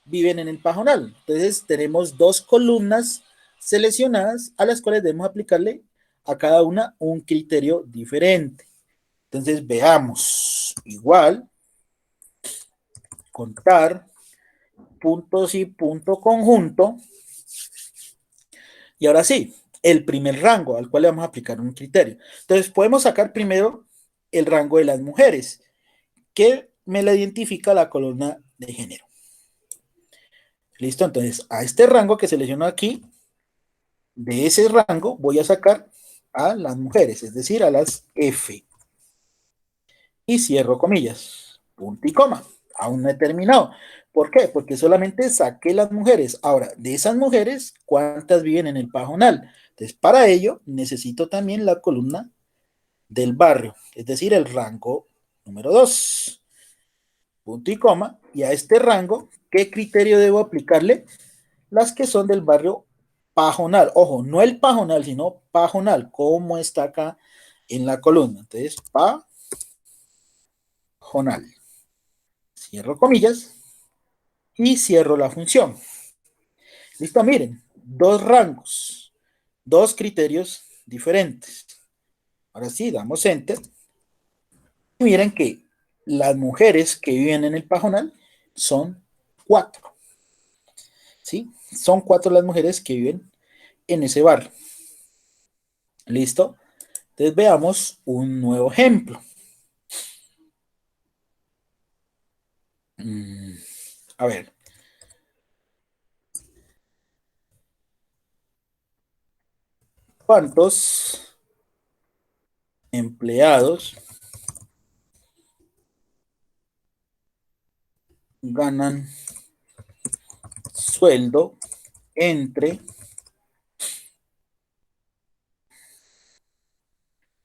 [SPEAKER 1] viven en el Pajonal. Entonces tenemos dos columnas seleccionadas a las cuales debemos aplicarle a cada una un criterio diferente. Entonces veamos. Igual, contar, puntos y punto conjunto. Y ahora sí, el primer rango al cual le vamos a aplicar un criterio. Entonces podemos sacar primero el rango de las mujeres, que me la identifica la columna de género. Listo, entonces a este rango que selecciono aquí, de ese rango voy a sacar a las mujeres, es decir, a las F. Y cierro comillas, punto y coma. Aún no he terminado. ¿Por qué? Porque solamente saqué las mujeres. Ahora, de esas mujeres, ¿cuántas viven en el Pajonal? Entonces, para ello, necesito también la columna del barrio, es decir, el rango número 2. Punto y coma. Y a este rango, ¿qué criterio debo aplicarle? Las que son del barrio Pajonal. Ojo, no el Pajonal, sino Pajonal, como está acá en la columna. Entonces, Pajonal. Cierro comillas y cierro la función. Listo, miren, dos rangos, dos criterios diferentes. Ahora sí, damos enter. Y miren que las mujeres que viven en el Pajonal son 4. ¿Sí? Son 4 las mujeres que viven en ese barrio. ¿Listo? Entonces veamos un nuevo ejemplo. A ver. ¿Cuántos empleados ganan sueldo entre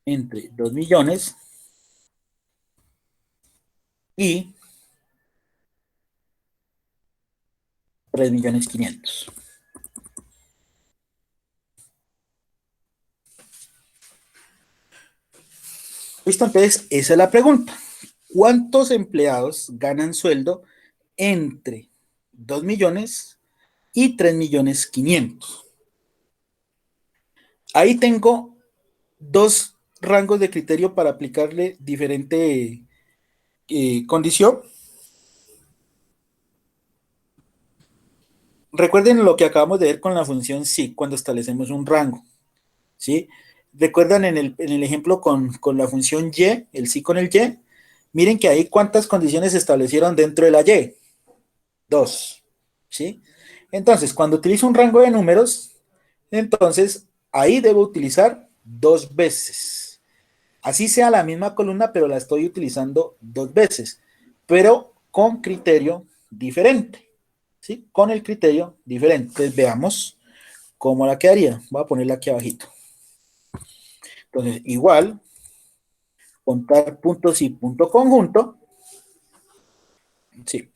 [SPEAKER 1] 2 millones y 3.500.000? Listo, entonces esa es la pregunta. ¿Cuántos empleados ganan sueldo entre 2 millones y 3.500.000? Ahí tengo dos rangos de criterio para aplicarle diferente condición. Recuerden lo que acabamos de ver con la función sí cuando establecemos un rango, ¿sí? Recuerdan en el ejemplo con la función y, el sí con el y, miren que ahí cuántas condiciones se establecieron dentro de la y. 2, ¿sí? Entonces, cuando utilizo un rango de números, entonces ahí debo utilizar 2 veces. Así sea la misma columna, pero la estoy utilizando 2 veces, pero con criterio diferente, ¿sí? Con el criterio diferente. Entonces, veamos cómo la quedaría. Voy a ponerla aquí abajito. Entonces, igual, contar puntos y punto conjunto. Sí.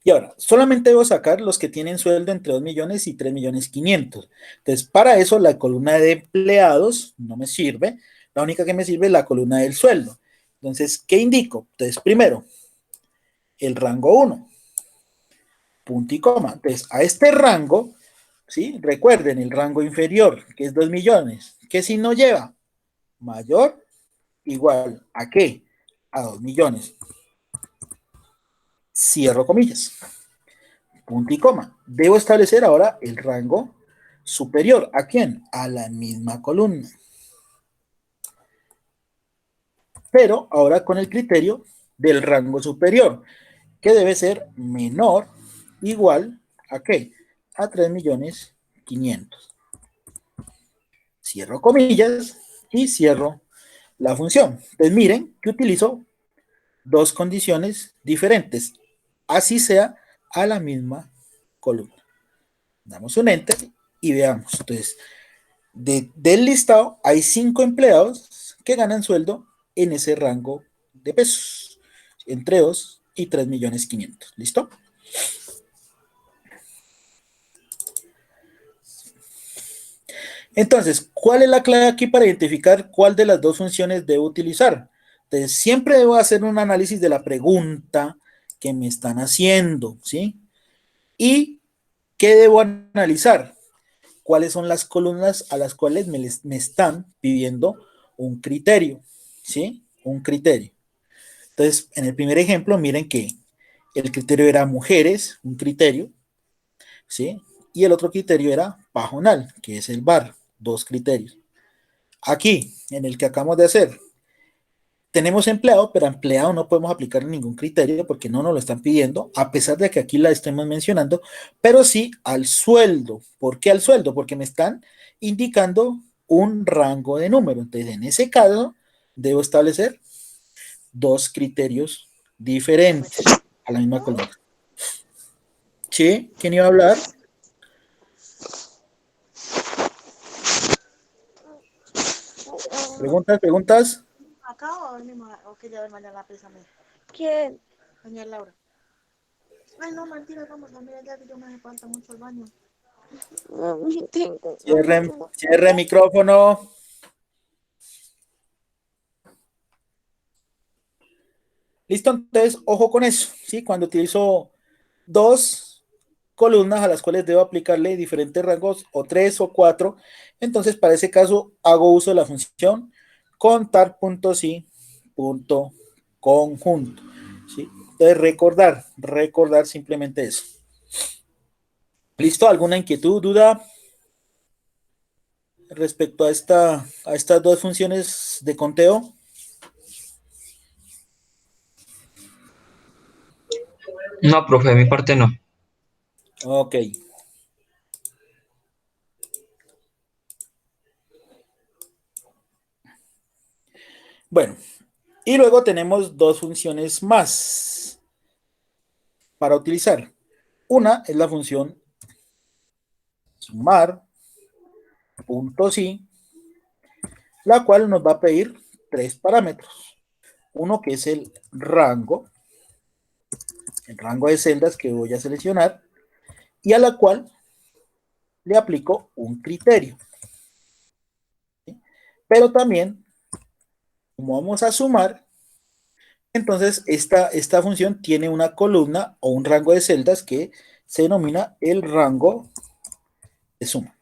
[SPEAKER 1] Y ahora, solamente debo sacar los que tienen sueldo entre 2 millones y 3.500.000. Entonces, para eso la columna de empleados no me sirve. La única que me sirve es la columna del sueldo. Entonces, ¿qué indico? Entonces, primero, el rango 1, punto y coma. Entonces, a este rango, ¿sí? Recuerden, el rango inferior, que es 2 millones. ¿Qué signo lleva? Mayor, igual, ¿a qué? A 2 millones. Cierro comillas. Punto y coma. Debo establecer ahora el rango superior. ¿A quién? A la misma columna. Pero ahora con el criterio del rango superior, que debe ser menor, igual, ¿a qué? A 3.500.000. 500. Cierro comillas y cierro la función. Entonces miren que utilizo dos condiciones diferentes, así sea a la misma columna. Damos un enter y veamos. Entonces, del listado hay 5 empleados que ganan sueldo en ese rango de pesos, entre 2 y 3.500.000. ¿Listo? Entonces, ¿cuál es la clave aquí para identificar cuál de las dos funciones debo utilizar? Entonces, siempre debo hacer un análisis de la pregunta que me están haciendo, ¿sí? ¿Y qué debo analizar? ¿Cuáles son las columnas a las cuales me están pidiendo un criterio? ¿Sí? Un criterio. Entonces, en el primer ejemplo, miren que el criterio era mujeres, un criterio, ¿sí? Y el otro criterio era pajonal, que es el bar, 2 criterios. Aquí, en el que acabamos de hacer, tenemos empleado, pero a empleado no podemos aplicar ningún criterio porque no nos lo están pidiendo, a pesar de que aquí la estemos mencionando, pero sí al sueldo. ¿Por qué al sueldo? Porque me están indicando un rango de número. Entonces, en ese caso, debo establecer 2 criterios diferentes a la misma columna. ¿Sí? ¿Quién iba a hablar? ¿Preguntas? ¿Preguntas?
[SPEAKER 4] ¿Acá o el mismo? ¿O que ya mañana la presa me? ¿Quién? Doña Laura. Ay, no, mentira, vamos a mirar ya que yo me hace falta mucho el baño.
[SPEAKER 1] Cierre micrófono. Listo, entonces, ojo con eso, ¿sí? Cuando utilizo 2 columnas a las cuales debo aplicarle diferentes rangos, o 3 o 4, entonces para ese caso hago uso de la función contar.sí.conjunto, ¿sí? Entonces recordar simplemente eso. ¿Listo? ¿Alguna inquietud, duda respecto a estas 2 funciones de conteo?
[SPEAKER 6] No, profe, de mi parte no.
[SPEAKER 1] Ok. Bueno, y luego tenemos 2 funciones más para utilizar. Una es la función sumar, punto sí, la cual nos va a pedir 3 parámetros. Uno que es el rango de celdas que voy a seleccionar, y a la cual le aplico un criterio. ¿Sí? Pero también, como vamos a sumar, entonces esta función tiene una columna o un rango de celdas que se denomina el rango de suma.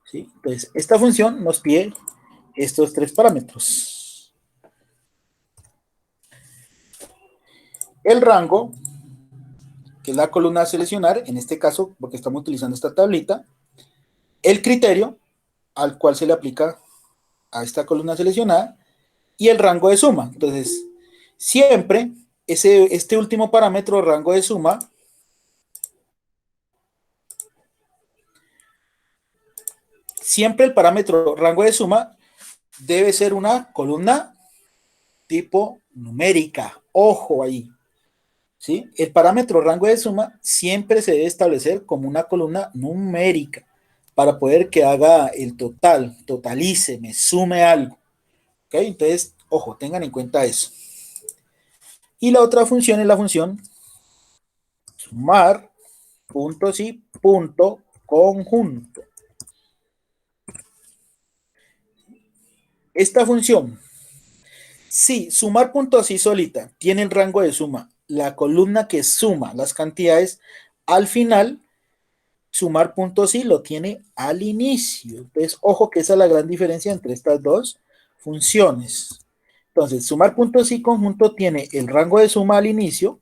[SPEAKER 1] ¿Sí? Entonces, esta función nos pide estos 3 parámetros. El rango, que es la columna a seleccionar, en este caso, porque estamos utilizando esta tablita, el criterio al cual se le aplica a esta columna seleccionada, y el rango de suma. Entonces, siempre este último parámetro, rango de suma, siempre el parámetro rango de suma debe ser una columna tipo numérica. Ojo ahí. ¿Sí? El parámetro rango de suma siempre se debe establecer como una columna numérica para poder que haga el total, totalice, me sume algo. ¿Ok? Entonces, ojo, tengan en cuenta eso. Y la otra función es la función sumar, punto sí, punto conjunto. Esta función, si sumar punto así solita tiene el rango de suma, la columna que suma las cantidades, al final, sumar punto sí lo tiene al inicio. Entonces, ojo que esa es la gran diferencia entre estas 2 funciones. Entonces, sumar punto sí conjunto tiene el rango de suma al inicio,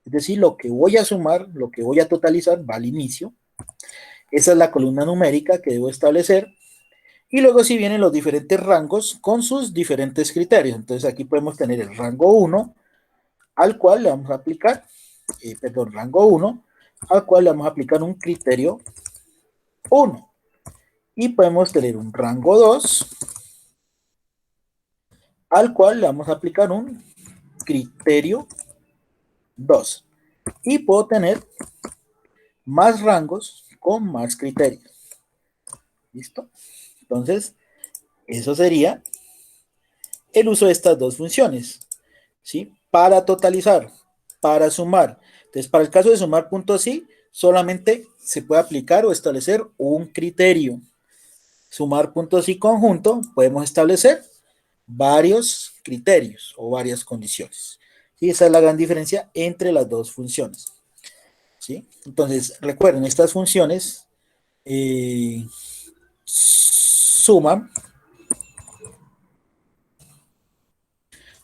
[SPEAKER 1] es decir, lo que voy a sumar, lo que voy a totalizar va al inicio. Esa es la columna numérica que debo establecer. Y luego sí vienen los diferentes rangos con sus diferentes criterios. Entonces aquí podemos tener el rango 1, al cual le vamos a aplicar, rango 1, al cual le vamos a aplicar un criterio 1. Y podemos tener un rango 2, al cual le vamos a aplicar un criterio 2. Y puedo tener más rangos con más criterios. ¿Listo? Entonces, eso sería el uso de estas dos funciones, ¿sí? Para totalizar, para sumar. Entonces, para el caso de sumar puntos sí, solamente se puede aplicar o establecer un criterio. Sumar puntos y conjunto, podemos establecer varios criterios o varias condiciones. ¿Sí? Esa es la gran diferencia entre las dos funciones. ¿Sí? Entonces, recuerden, estas funciones suman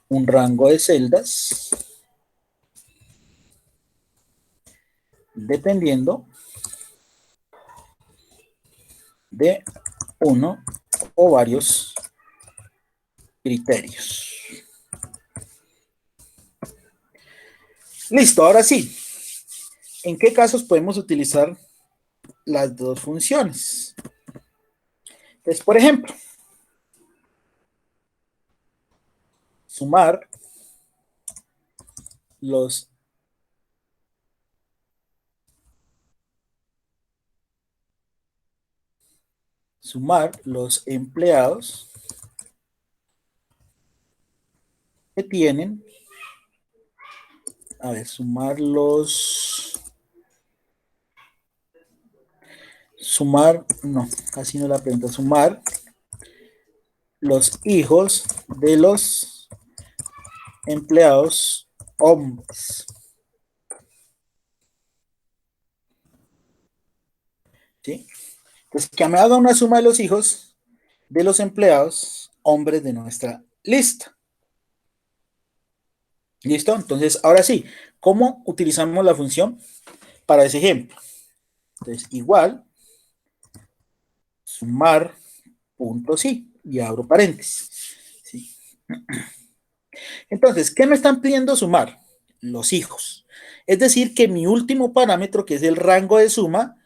[SPEAKER 1] un rango de celdas dependiendo de uno o varios criterios. Listo, ahora sí. ¿En qué casos podemos utilizar las dos funciones? Entonces, por ejemplo, sumar los empleados que tienen, a ver, no, casi no la pregunta, sumar los hijos de los empleados hombres. ¿Sí? Entonces, que me haga una suma de los hijos de los empleados hombres de nuestra lista. ¿Listo? Entonces, ahora sí, ¿cómo utilizamos la función para ese ejemplo? Entonces, igual, sumar puntos y abro paréntesis. ¿Sí? Entonces, ¿qué me están pidiendo sumar? Los hijos. Es decir, que mi último parámetro, que es el rango de suma,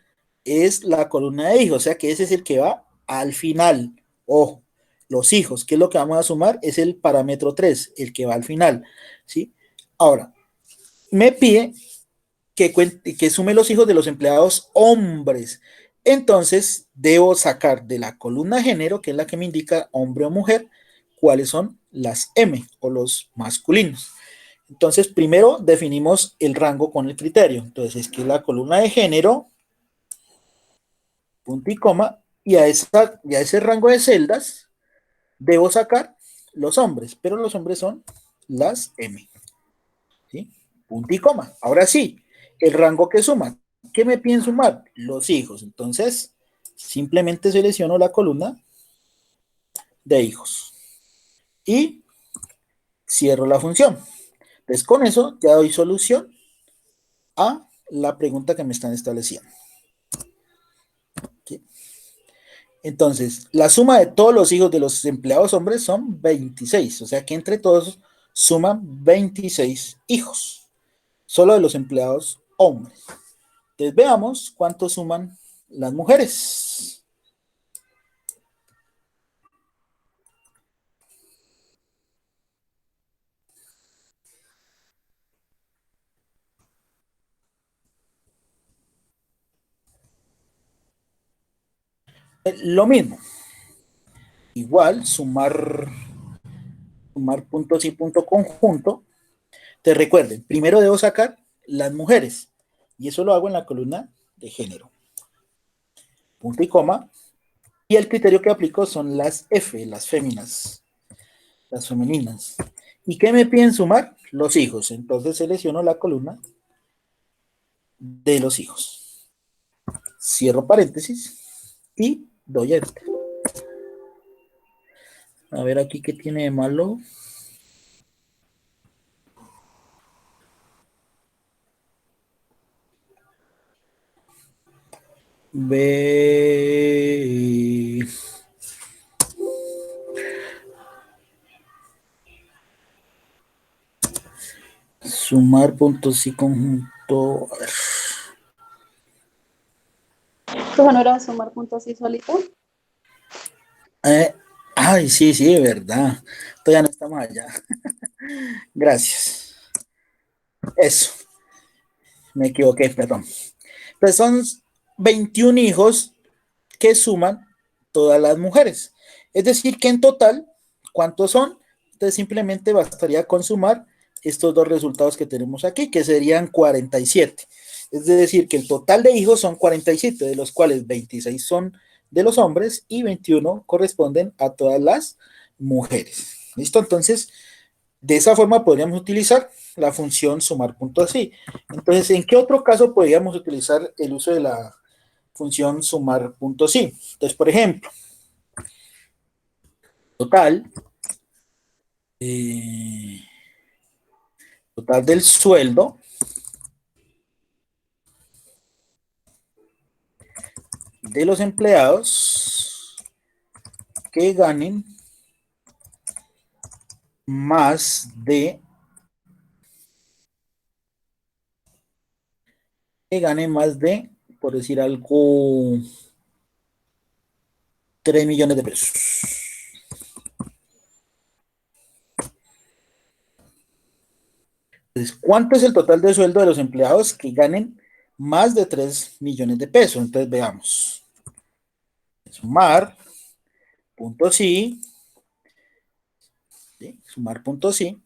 [SPEAKER 1] es la columna de hijos, o sea que ese es el que va al final. Ojo, los hijos, ¿qué es lo que vamos a sumar? Es el parámetro 3, el que va al final. ¿Sí? Ahora, me pide que sume los hijos de los empleados hombres. Entonces, debo sacar de la columna género, que es la que me indica hombre o mujer, cuáles son las M o los masculinos. Entonces, primero definimos el rango con el criterio. Entonces, es que la columna de género, punto y coma, y a ese rango de celdas debo sacar los hombres, pero los hombres son las M. ¿Sí? Punto y coma. Ahora sí, el rango que suma. ¿Qué me piden sumar? Los hijos. Entonces, simplemente selecciono la columna de hijos. Y cierro la función. Entonces, con eso ya doy solución a la pregunta que me están estableciendo. ¿Sí? Entonces, la suma de todos los hijos de los empleados hombres son 26. O sea que entre todos suman 26 hijos. Solo de los empleados hombres. Entonces veamos cuánto suman las mujeres. Lo mismo. Igual, sumar puntos y punto conjunto. Te recuerden, primero debo sacar las mujeres. Y eso lo hago en la columna de género. Punto y coma. Y el criterio que aplico son las F, las féminas, las femeninas. ¿Y qué me piden sumar? Los hijos. Entonces selecciono la columna de los hijos. Cierro paréntesis y doy a Enter. A ver aquí qué tiene de malo. Ve. Sumar puntos y conjunto. A ver.
[SPEAKER 5] Profe, ¿no era sumar puntos así solito?
[SPEAKER 1] Ay, sí, sí, de verdad. Todavía no estamos allá. Gracias. Eso, me equivoqué, perdón. Pues son 21 hijos que suman todas las mujeres. Es decir, que en total, ¿cuántos son? Entonces simplemente bastaría con sumar estos dos resultados que tenemos aquí, que serían 47. Es decir, que el total de hijos son 47, de los cuales 26 son de los hombres y 21 corresponden a todas las mujeres. ¿Listo? Entonces, de esa forma podríamos utilizar la función sumar puntos así. Entonces, ¿en qué otro caso podríamos utilizar el uso de la función sumar puntos sí? Entonces, por ejemplo, total, eh, total del sueldo de los empleados que ganen más de por decir algo, 3 millones de pesos. Entonces, ¿cuánto es el total de sueldo de los empleados que ganen más de 3 millones de pesos? Entonces, veamos. Sumar, punto sí, ¿sí? Sumar, punto sí.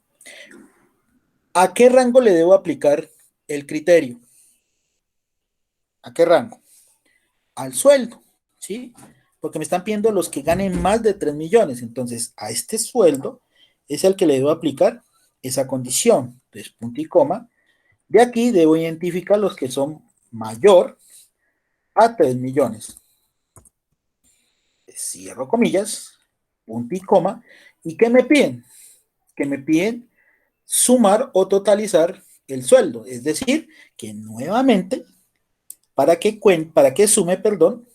[SPEAKER 1] ¿A qué rango le debo aplicar el criterio? ¿A qué rango? Al sueldo, ¿sí? Porque me están pidiendo los que ganen más de 3 millones. Entonces, a este sueldo es el que le debo aplicar esa condición. Entonces, punto y coma. De aquí debo identificar los que son mayor a 3 millones. Cierro comillas, punto y coma. ¿Y qué me piden? Que me piden sumar o totalizar el sueldo. Es decir, que nuevamente, para que sume, perdón,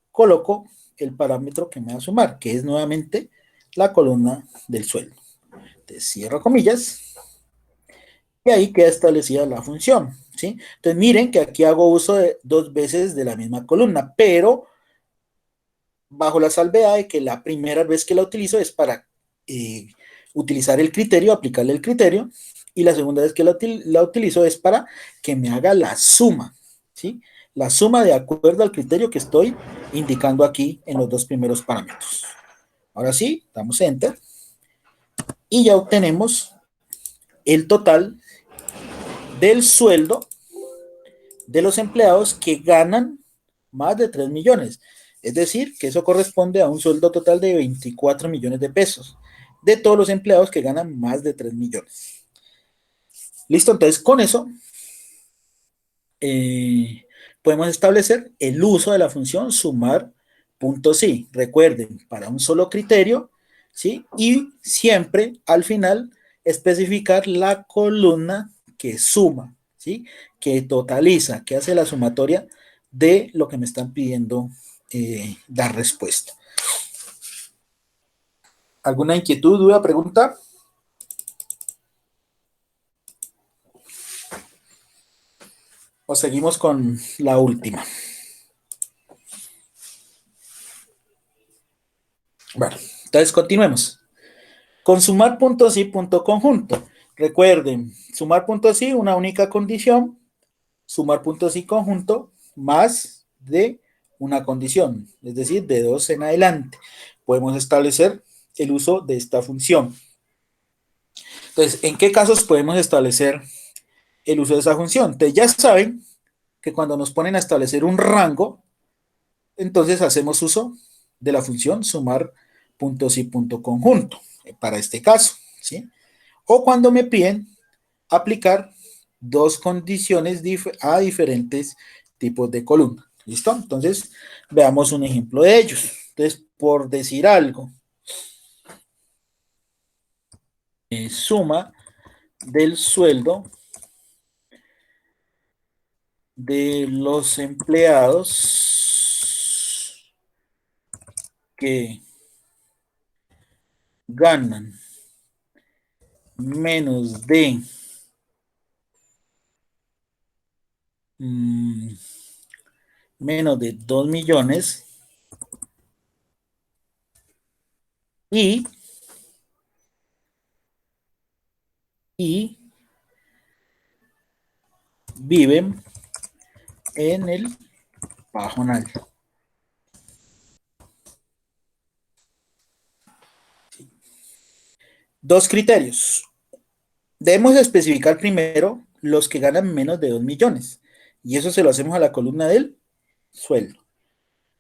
[SPEAKER 1] coloco el parámetro que me va a sumar, que es nuevamente la columna del sueldo. Entonces, cierro comillas y ahí queda establecida la función, ¿sí? Entonces, miren que aquí hago uso de 2 veces de la misma columna, pero bajo la salvedad de que la primera vez que la utilizo es para utilizar el criterio, aplicarle el criterio, y la segunda vez que la utilizo es para que me haga la suma, ¿sí? La suma de acuerdo al criterio que estoy indicando aquí en los dos primeros parámetros. Ahora sí, damos Enter y ya obtenemos el total del sueldo de los empleados que ganan más de 3 millones. Es decir, que eso corresponde a un sueldo total de 24 millones de pesos de todos los empleados que ganan más de 3 millones. Listo, entonces con eso podemos establecer el uso de la función sumar puntos sí. Recuerden, para un solo criterio, ¿sí? Y siempre al final especificar la columna que suma, ¿sí? Que totaliza, que hace la sumatoria de lo que me están pidiendo dar respuesta. ¿Alguna inquietud, duda, pregunta? ¿O seguimos con la última? Bueno, entonces continuemos. Con sumar puntos y punto conjunto. Recuerden, sumar puntos y una única condición, sumar puntos y conjunto más de una condición, es decir, de 2 en adelante. Podemos establecer el uso de esta función. Entonces, ¿en qué casos podemos establecer el uso de esa función? Entonces, ya saben que cuando nos ponen a establecer un rango, entonces hacemos uso de la función sumar puntos y punto conjunto, para este caso, ¿sí? O cuando me piden aplicar dos condiciones a diferentes tipos de columna. ¿Listo? Entonces, veamos un ejemplo de ellos. Entonces, por decir algo, suma del sueldo de los empleados que ganan menos de menos de 2 millones y viven en el pajonal. Dos criterios. Debemos especificar primero los que ganan menos de 2 millones. Y eso se lo hacemos a la columna del sueldo.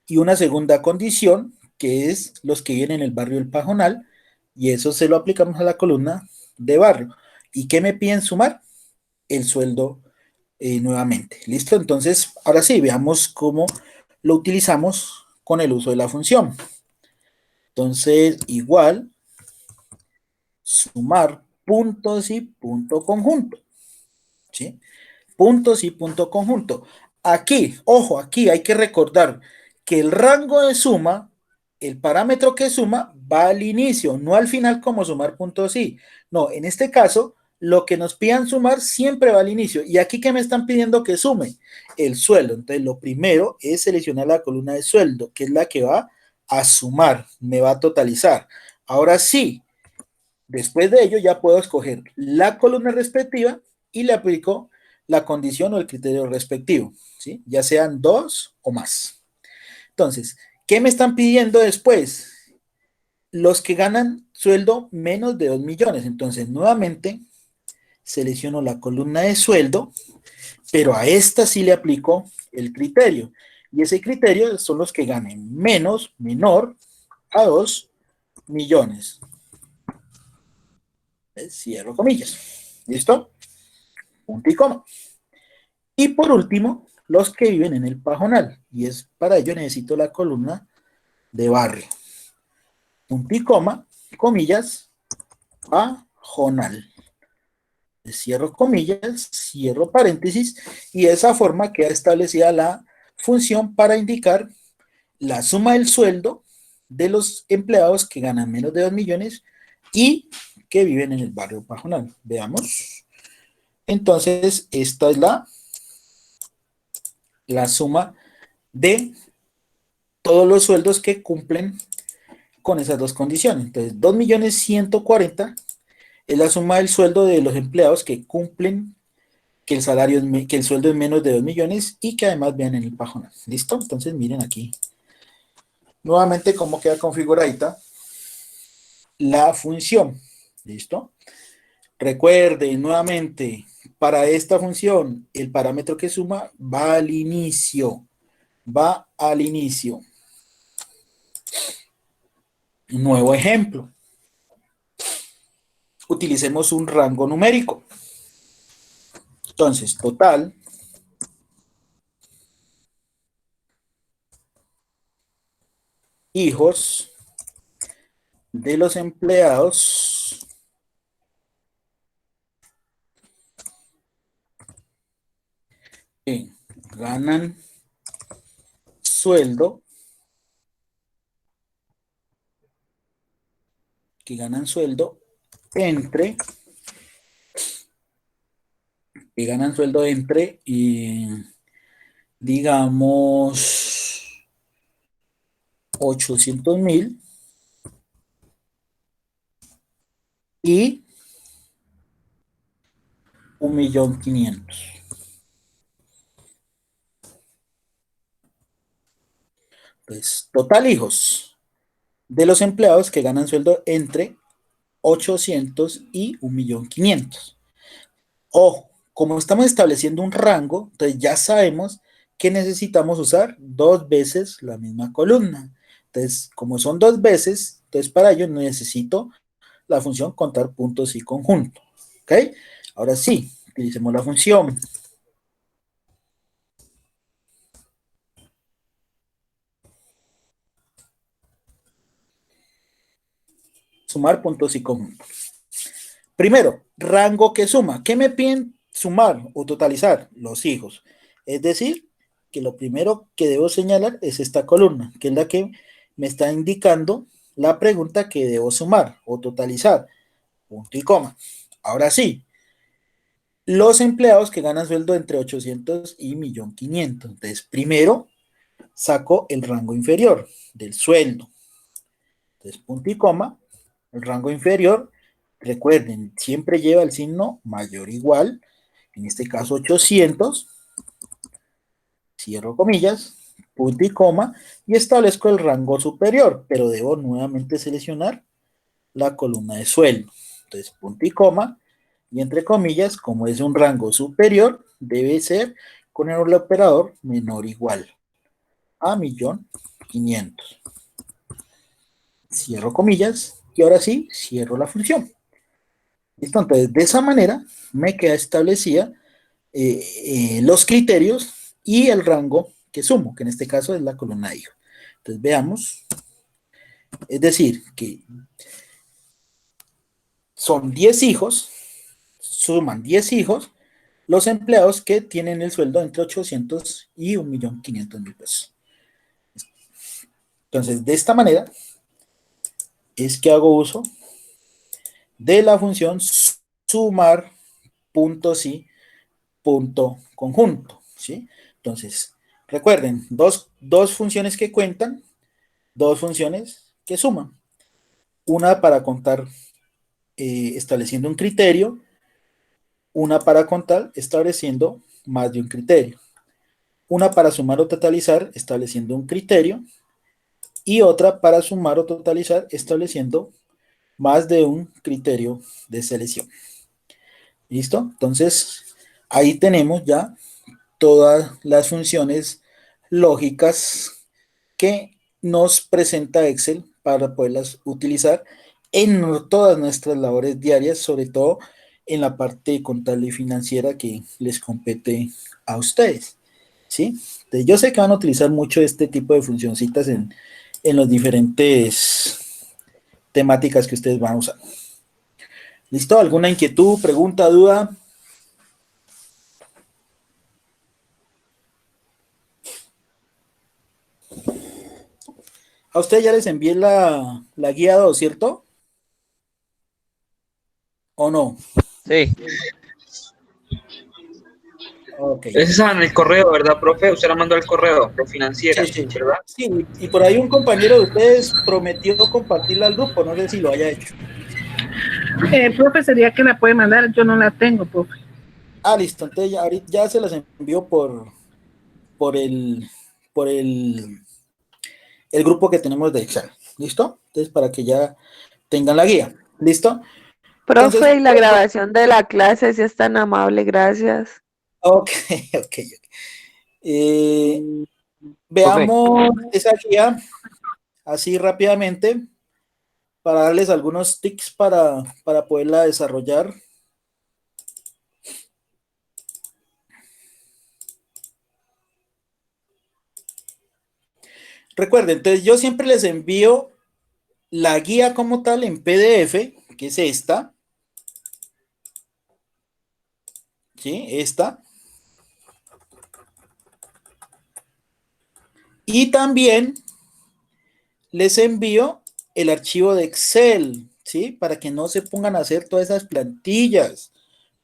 [SPEAKER 1] Y una segunda condición, que es los que viven en el barrio del Pajonal, y eso se lo aplicamos a la columna de barrio. ¿Y qué me piden sumar? El sueldo nuevamente. ¿Listo? Entonces, ahora sí, veamos cómo lo utilizamos con el uso de la función. Entonces, igual, sumar puntos y punto conjunto. ¿Sí? Puntos y punto conjunto. Aquí, ojo, aquí hay que recordar que el rango de suma, el parámetro que suma, va al inicio, no al final como sumar puntos y. No, en este caso, lo que nos pidan sumar siempre va al inicio. Y aquí, ¿qué me están pidiendo que sume? El sueldo. Entonces, lo primero es seleccionar la columna de sueldo, que es la que va a sumar, me va a totalizar. Ahora sí, después de ello ya puedo escoger la columna respectiva y le aplico la condición o el criterio respectivo, ¿sí? Ya sean dos o más. Entonces, ¿qué me están pidiendo después? Los que ganan sueldo menos de 2 millones. Entonces, nuevamente, selecciono la columna de sueldo, pero a esta sí le aplico el criterio. Y ese criterio son los que ganen menos, menor a 2 millones. Cierro comillas. ¿Listo? Punto y coma. Y por último, los que viven en el pajonal. Y es para ello necesito la columna de barrio. Punto y coma, comillas, pajonal. Cierro comillas, cierro paréntesis, y de esa forma queda establecida la función para indicar la suma del sueldo de los empleados que ganan menos de 2 millones y que viven en el barrio pajonal. Veamos. Entonces, esta es la suma de todos los sueldos que cumplen con esas dos condiciones. Entonces, 2.140.000 es la suma del sueldo de los empleados que cumplen que que el sueldo es menos de 2 millones y que además vean en el pajonal. ¿Listo? Entonces, miren aquí. Nuevamente, cómo queda configuradita la función. ¿Listo? Recuerden nuevamente, para esta función, el parámetro que suma va al inicio. Va al inicio. Nuevo ejemplo. Utilicemos un rango numérico. Entonces, total hijos de los empleados que ganan sueldo entre digamos 800.000 y 1.500.000. Pues total hijos de los empleados que ganan sueldo entre 800 y 1.500.000. Ojo, como estamos estableciendo un rango, entonces ya sabemos que necesitamos usar 2 veces la misma columna. Entonces, como son 2 veces, entonces para ello necesito la función contar puntos y conjunto. ¿Ok? Ahora sí, utilicemos la función. Sumar puntos y conjuntos. Primero, rango que suma. ¿Qué me piden sumar o totalizar? Los hijos. Es decir, que lo primero que debo señalar es esta columna, que es la que me está indicando la pregunta que debo sumar o totalizar. Punto y coma. Ahora sí, los empleados que ganan sueldo entre 800 y 1.500.000. Entonces, primero, saco el rango inferior del sueldo. Entonces, punto y coma, el rango inferior, recuerden, siempre lleva el signo mayor o igual, en este caso 800, cierro comillas, punto y coma, y establezco el rango superior, pero debo nuevamente seleccionar la columna de sueldo. Entonces, punto y coma, y entre comillas, como es un rango superior, debe ser con el operador menor o igual a 1.500.000. Cierro comillas, y ahora sí, cierro la función. ¿Listo? Entonces, de esa manera me queda establecida los criterios y el rango que sumo, que en este caso es la columna hijo. Entonces, veamos. Es decir, que son 10 hijos, suman 10 hijos, los empleados que tienen el sueldo entre 800 y 1.500.000 pesos. Entonces, de esta manera es que hago uso de la función sumar puntos y punto conjunto, ¿sí? Entonces, recuerden, dos funciones que cuentan, dos funciones que suman. Una para contar estableciendo un criterio, una para contar estableciendo más de un criterio. Una para sumar o totalizar estableciendo un criterio y otra para sumar o totalizar estableciendo más de un criterio de selección. ¿Listo? Entonces, ahí tenemos ya todas las funciones lógicas que nos presenta Excel para poderlas utilizar en todas nuestras labores diarias, sobre todo en la parte contable y financiera que les compete a ustedes, ¿sí? Entonces, yo sé que van a utilizar mucho este tipo de funcioncitas en las diferentes temáticas que ustedes van a usar. ¿Listo? ¿Alguna inquietud, pregunta, duda? A usted ya les envié la guía 2, ¿cierto? ¿O no?
[SPEAKER 3] Sí,
[SPEAKER 1] Ok.
[SPEAKER 6] Ese es en el correo, ¿verdad, profe? Usted la mandó al correo de financiera,
[SPEAKER 1] Sí, sí.
[SPEAKER 6] ¿verdad?
[SPEAKER 1] Sí, y por ahí un compañero de ustedes prometió compartirla al grupo, no sé si lo haya hecho.
[SPEAKER 7] Profe, sería que la puede mandar, yo no la tengo, profe.
[SPEAKER 1] Ah, listo, entonces ya se las envió por el, por el grupo que tenemos de Excel. ¿Listo? Entonces, para que ya tengan la guía. ¿Listo? Entonces,
[SPEAKER 2] Profe, y la grabación de la clase, si es tan amable, gracias.
[SPEAKER 1] ok, ok. Eh,
[SPEAKER 3] profe.
[SPEAKER 1] veamos esa guía así rápidamente para darles algunos tips para poderla desarrollar. Recuerden, entonces yo siempre les envío la guía como tal en PDF, que es esta, ¿sí? Esta. Y también les envío el archivo de Excel, ¿sí? Para que no se pongan a hacer todas esas plantillas.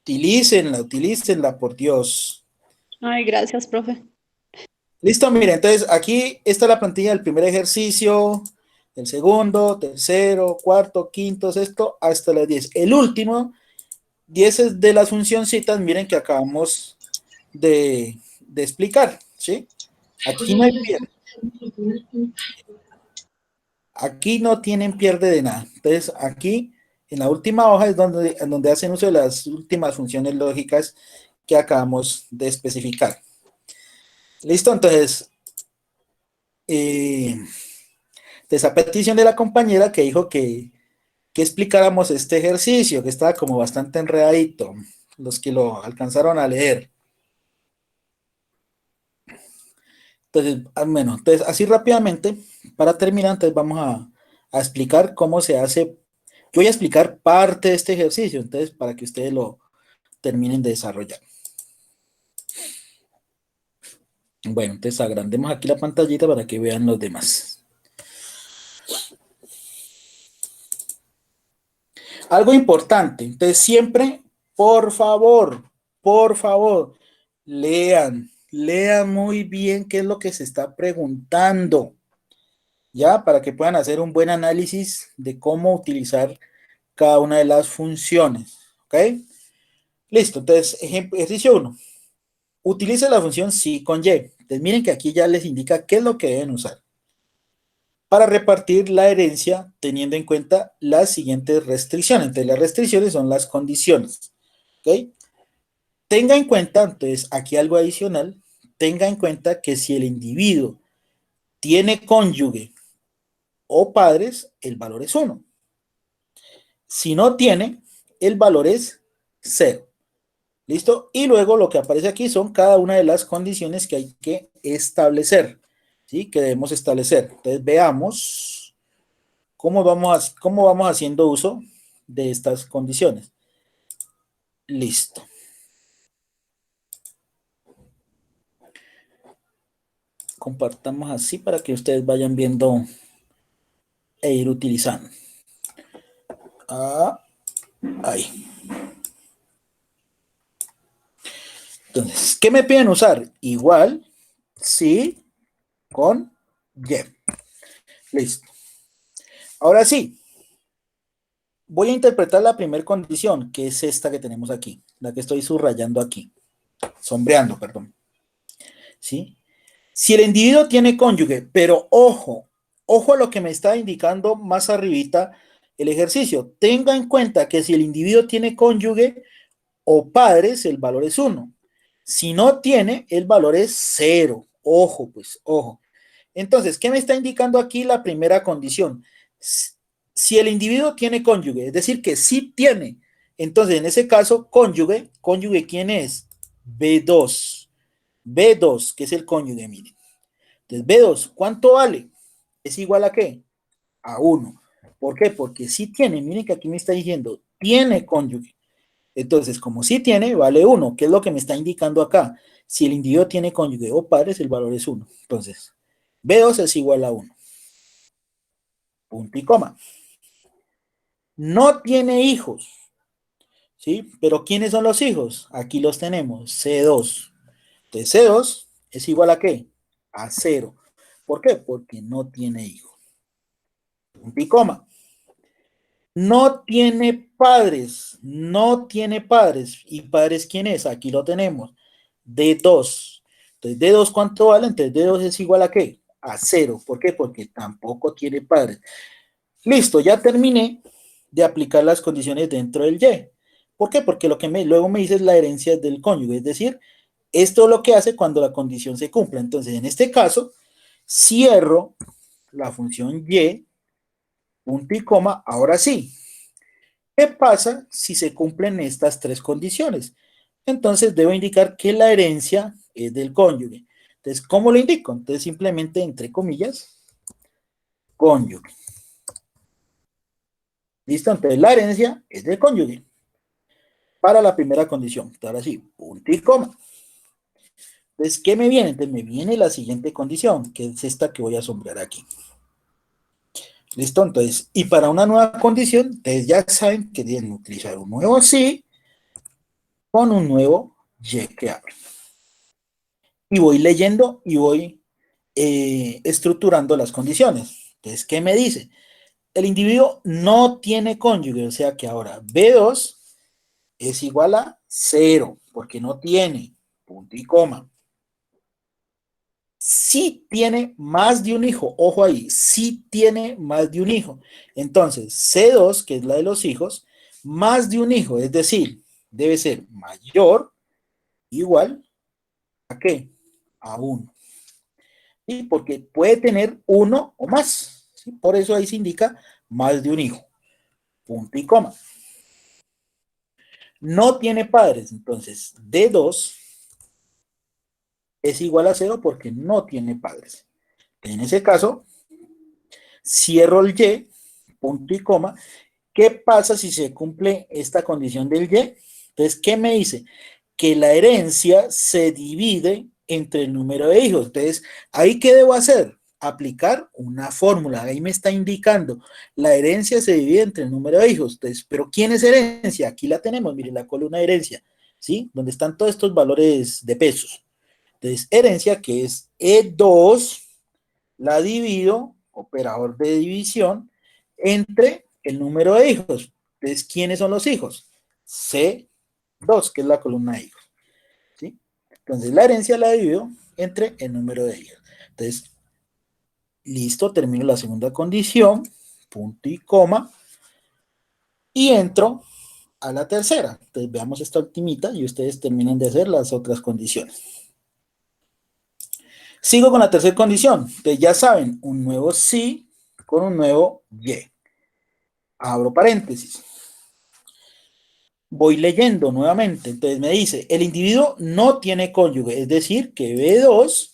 [SPEAKER 1] Utilícenla, por Dios.
[SPEAKER 5] Ay, gracias, profe.
[SPEAKER 1] Listo, miren, entonces aquí está la plantilla del primer ejercicio, el segundo, tercero, cuarto, quinto, sexto, hasta las 10. El último, 10 es de las funcioncitas, miren que acabamos de explicar, ¿sí? Aquí no hay pierde. Aquí no tienen pierde de nada. Entonces, aquí en la última hoja es donde hacen uso de las últimas funciones lógicas que acabamos de especificar. ¿Listo? Entonces, a petición de la compañera que dijo que explicáramos este ejercicio, que estaba como bastante enredadito, los que lo alcanzaron a leer. Entonces, bueno, entonces así rápidamente, para terminar, entonces vamos a explicar cómo se hace. Yo voy a explicar parte de este ejercicio, entonces, para que ustedes lo terminen de desarrollar. Bueno, entonces agrandemos aquí la pantallita para que vean los demás. Algo importante, entonces siempre, por favor, lean lea muy bien qué es lo que se está preguntando, ya, para que puedan hacer un buen análisis de cómo utilizar cada una de las funciones, ¿ok? Listo, entonces, ejercicio 1. Utilice la función sí con y. Entonces, miren que aquí ya les indica qué es lo que deben usar para repartir la herencia teniendo en cuenta las siguientes restricciones. Entonces, las restricciones son las condiciones, ¿ok? Tenga en cuenta, entonces, aquí algo adicional, tenga en cuenta que si el individuo tiene cónyuge o padres, el valor es 1. Si no tiene, el valor es 0. ¿Listo? Y luego lo que aparece aquí son cada una de las condiciones que hay que establecer, ¿sí? Que debemos establecer. Entonces vamos cómo vamos haciendo uso de estas condiciones. Listo. Compartamos así para que ustedes vayan viendo e ir utilizando. Ahí. Entonces, ¿qué me piden usar? Igual, sí, con y. Listo. Ahora sí, voy a interpretar la primera condición, que es esta que tenemos aquí, la que estoy subrayando aquí, sombreando, perdón. ¿Sí? Si el individuo tiene cónyuge, pero ojo a lo que me está indicando más arribita el ejercicio. Tenga en cuenta que si el individuo tiene cónyuge o padres, el valor es 1. Si no tiene, el valor es 0. Ojo, pues, ojo. Entonces, ¿qué me está indicando aquí la primera condición? Si el individuo tiene cónyuge, es decir, que sí tiene, entonces en ese caso, cónyuge, ¿quién es? B2. B2, que es el cónyuge, miren. Entonces, B2, ¿cuánto vale? ¿Es igual a qué? A 1. ¿Por qué? Porque sí tiene, miren que aquí me está diciendo, tiene cónyuge. Entonces, como sí tiene, vale 1. ¿Qué es lo que me está indicando acá? Si el individuo tiene cónyuge o padres, el valor es 1. Entonces, B2 es igual a 1. Punto y coma. No tiene hijos. ¿Sí? Pero ¿quiénes son los hijos? Aquí los tenemos, C2. Entonces, C2 es igual a ¿qué? A 0. ¿Por qué? Porque no tiene hijos. Punto y coma. No tiene padres. No tiene padres. ¿Y padres quién es? Aquí lo tenemos. D2. Entonces, D2, ¿cuánto vale? Entonces, D2 es igual a ¿qué? A 0. ¿Por qué? Porque tampoco tiene padres. Listo, ya terminé de aplicar las condiciones dentro del Y. ¿Por qué? Porque lo que luego me dice es la herencia del cónyuge. Es decir, esto es lo que hace cuando la condición se cumple. Entonces, en este caso, cierro la función Y, punto y coma, ahora sí. ¿Qué pasa si se cumplen estas tres condiciones? Entonces debo indicar que la herencia es del cónyuge. Entonces, ¿cómo lo indico? Entonces, simplemente, entre comillas, cónyuge. ¿Listo? Entonces, la herencia es del cónyuge. Para la primera condición. Ahora sí, punto y coma. Entonces, ¿qué me viene? Entonces, me viene la siguiente condición, que es esta que voy a sombrear aquí. ¿Listo? Entonces, y para una nueva condición, ustedes ya saben que deben utilizar un nuevo sí con un nuevo y que abre. Y voy leyendo y voy estructurando las condiciones. Entonces, ¿qué me dice? El individuo no tiene cónyuge, o sea que ahora B2 es igual a 0, porque no tiene, punto y coma. Sí tiene más de un hijo, ojo ahí, sí tiene más de un hijo. Entonces, C2, que es la de los hijos, más de un hijo, es decir, debe ser mayor, igual, ¿a qué? A 1. ¿Sí? Porque puede tener uno o más, ¿sí? Por eso ahí se indica más de un hijo, punto y coma. No tiene padres, entonces D2 es igual a 0 porque no tiene padres. En ese caso, cierro el Y, punto y coma. ¿Qué pasa si se cumple esta condición del Y? Entonces, ¿qué me dice? Que la herencia se divide entre el número de hijos. Entonces, ¿ahí qué debo hacer? Aplicar una fórmula. Ahí me está indicando, la herencia se divide entre el número de hijos. Entonces, ¿pero quién es herencia? Aquí la tenemos, miren, la columna de herencia, ¿sí? Donde están todos estos valores de pesos. Entonces, herencia, que es E2, la divido, operador de división, entre el número de hijos. Entonces, ¿quiénes son los hijos? C2, que es la columna de hijos. ¿Sí? Entonces, la herencia la divido entre el número de hijos. Entonces, listo, termino la segunda condición, punto y coma, y entro a la tercera. Entonces, veamos esta ultimita y ustedes terminan de hacer las otras condiciones. Sigo con la tercera condición. Entonces, ya saben, un nuevo sí con un nuevo y. Abro paréntesis. Voy leyendo nuevamente. Entonces me dice, el individuo no tiene cónyuge, es decir, que B2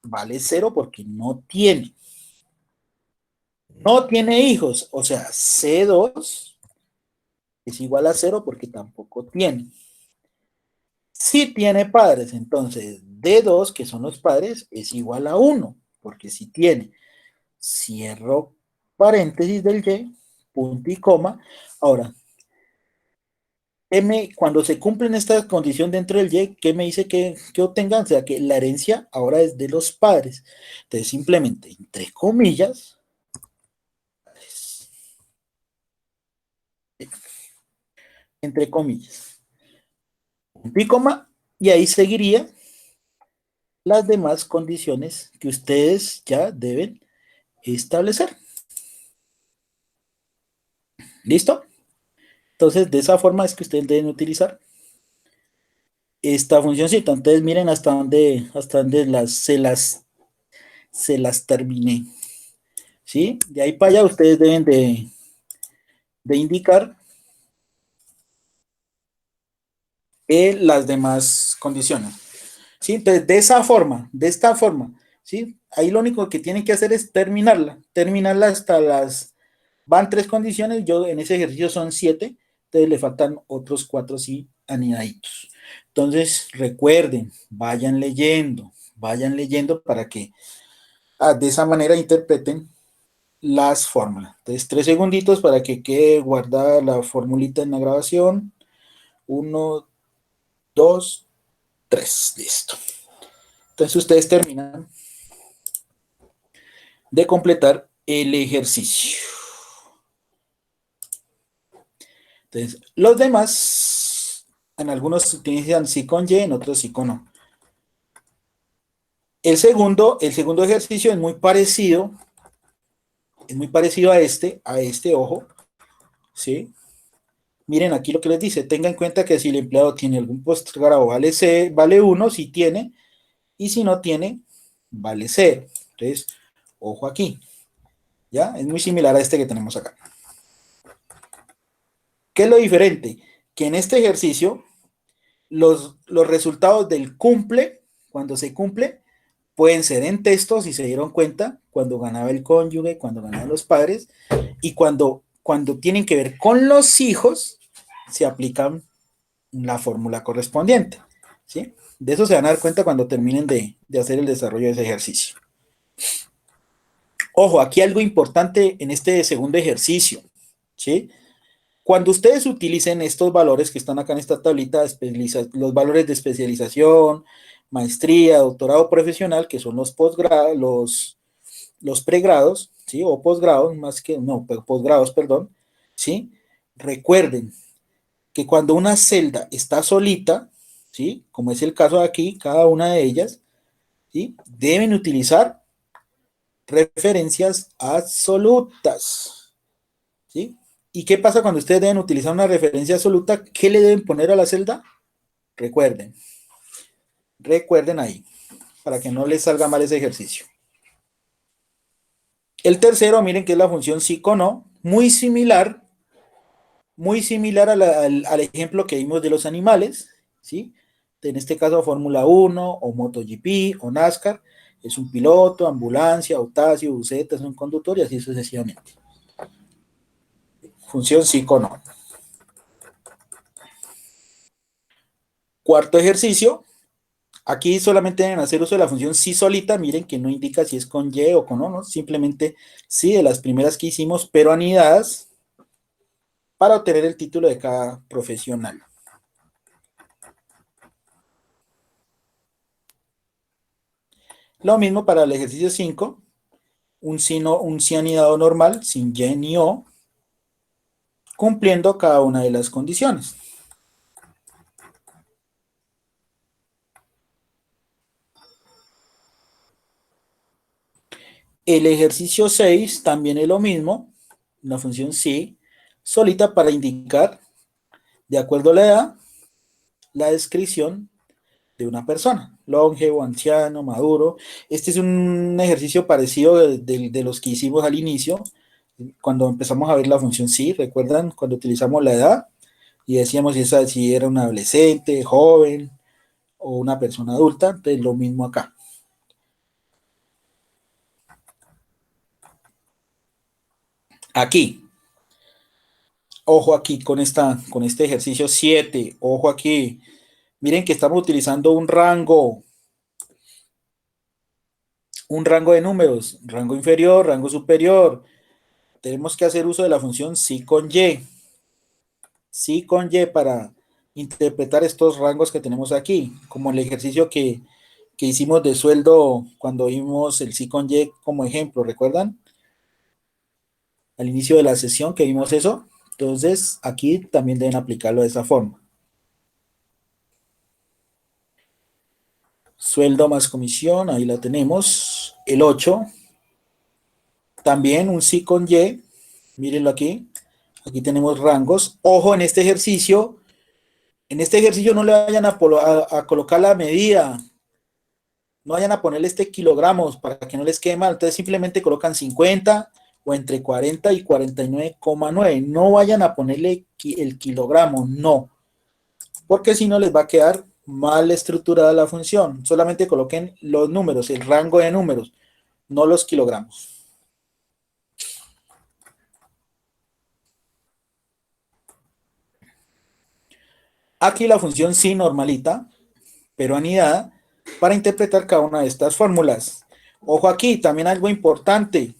[SPEAKER 1] vale 0 porque no tiene. No tiene hijos, o sea, C2 es igual a 0 porque tampoco tiene. Si tiene padres, entonces D2, que son los padres, es igual a 1, porque si tiene. Cierro paréntesis del Y, punto y coma. Ahora, cuando se cumplen estas condiciones dentro del Y, ¿qué me dice que obtengan? O sea, que la herencia ahora es de los padres. Entonces, simplemente, entre comillas, entre comillas, punto y coma, y ahí seguiría las demás condiciones que ustedes ya deben establecer. ¿Listo? Entonces, de esa forma es que ustedes deben utilizar esta funcióncita. Entonces, miren hasta dónde se las terminé. ¿Sí? De ahí para allá ustedes deben de indicar las demás condiciones. ¿Sí? Entonces, de esta forma, ¿sí? Ahí lo único que tienen que hacer es terminarla hasta van 3 condiciones, yo en ese ejercicio son 7, entonces le faltan otros 4 sí anidaditos. Entonces, recuerden, vayan leyendo para que de esa manera interpreten las fórmulas. Entonces, 3 segunditos para que quede guardada la formulita en la grabación. 1, 2, 3, listo. Entonces ustedes terminan de completar el ejercicio. Entonces, los demás, en algunos utilizan sí con Y, en otros sí con no. El segundo ejercicio es muy parecido a este, ojo, ¿sí? Miren aquí lo que les dice, tenga en cuenta que si el empleado tiene algún postgrado vale 1, si tiene, y si no tiene, vale 0. Entonces, ojo aquí, ¿ya? Es muy similar a este que tenemos acá. ¿Qué es lo diferente? Que en este ejercicio, los resultados del cumple, cuando se cumple, pueden ser en texto, si se dieron cuenta, cuando ganaba el cónyuge, cuando ganaban los padres, y cuando tienen que ver con los hijos, se aplican la fórmula correspondiente, ¿sí? De eso se van a dar cuenta cuando terminen de hacer el desarrollo de ese ejercicio. Ojo, aquí algo importante en este segundo ejercicio, ¿sí? Cuando ustedes utilicen estos valores que están acá en esta tablita, los valores de especialización, maestría, doctorado profesional, que son los posgrados, los pregrados, ¿sí? O posgrados, posgrados, perdón, ¿sí? Recuerden que cuando una celda está solita, ¿sí? Como es el caso de aquí, cada una de ellas, ¿sí? Deben utilizar referencias absolutas, ¿sí? ¿Y qué pasa cuando ustedes deben utilizar una referencia absoluta? ¿Qué le deben poner a la celda? Recuerden ahí, para que no les salga mal ese ejercicio. El tercero, miren que es la función sí con no, muy similar al ejemplo que vimos de los animales, ¿sí? En este caso Fórmula 1 o MotoGP o NASCAR, es un piloto, ambulancia, autacio, buseta, es un conductor y así sucesivamente. Función sí con no. Cuarto ejercicio, aquí solamente deben hacer uso de la función sí solita, miren que no indica si es con Y o con O, ¿no? Simplemente sí de las primeras que hicimos, pero anidadas para obtener el título de cada profesional. Lo mismo para el ejercicio 5, un si anidado normal sin Y ni O, cumpliendo cada una de las condiciones. El ejercicio 6 también es lo mismo, una función si, solita para indicar, de acuerdo a la edad, la descripción de una persona, longevo, anciano, maduro. Este es un ejercicio parecido de los que hicimos al inicio, cuando empezamos a ver la función si, ¿recuerdan? Cuando utilizamos la edad y decíamos si era un adolescente, joven o una persona adulta, entonces lo mismo acá. Aquí, ojo aquí con este ejercicio 7, ojo aquí. Miren que estamos utilizando un rango de números, rango inferior, rango superior. Tenemos que hacer uso de la función si con y. Si con y para interpretar estos rangos que tenemos aquí, como el ejercicio que hicimos de sueldo cuando vimos el si con y como ejemplo, ¿recuerdan? Al inicio de la sesión que vimos eso. Entonces, aquí también deben aplicarlo de esa forma. Sueldo más comisión, ahí la tenemos. El 8. También un si con y. Mírenlo aquí. Aquí tenemos rangos. Ojo, en este ejercicio no le vayan a colocar la medida. No vayan a ponerle kilogramos para que no les quede mal. Entonces simplemente colocan 50 o entre 40 y 49,9. No vayan a ponerle el kilogramo, no. Porque si no les va a quedar mal estructurada la función. Solamente coloquen los números, el rango de números, no los kilogramos. Aquí la función sí normalita, pero anidada, para interpretar cada una de estas fórmulas. Ojo aquí, también algo importante.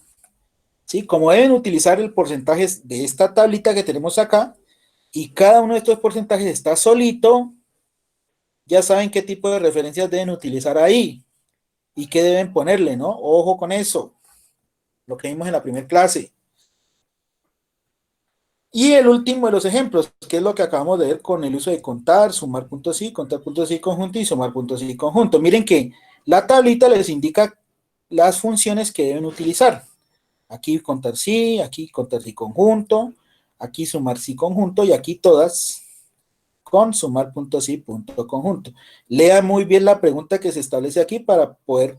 [SPEAKER 1] ¿Sí? Como deben utilizar el porcentaje de esta tablita que tenemos acá, y cada uno de estos porcentajes está solito, ya saben qué tipo de referencias deben utilizar ahí, y qué deben ponerle, ¿no? Ojo con eso, lo que vimos en la primera clase. Y el último de los ejemplos, que es lo que acabamos de ver con el uso de contar, sumar puntos y, contar puntos y conjunto y sumar puntos y conjunto. Miren que la tablita les indica las funciones que deben utilizar. Aquí contar sí, aquí contar sí conjunto, aquí sumar sí conjunto y aquí todas con sumar punto sí punto conjunto. Lea muy bien la pregunta que se establece aquí para poder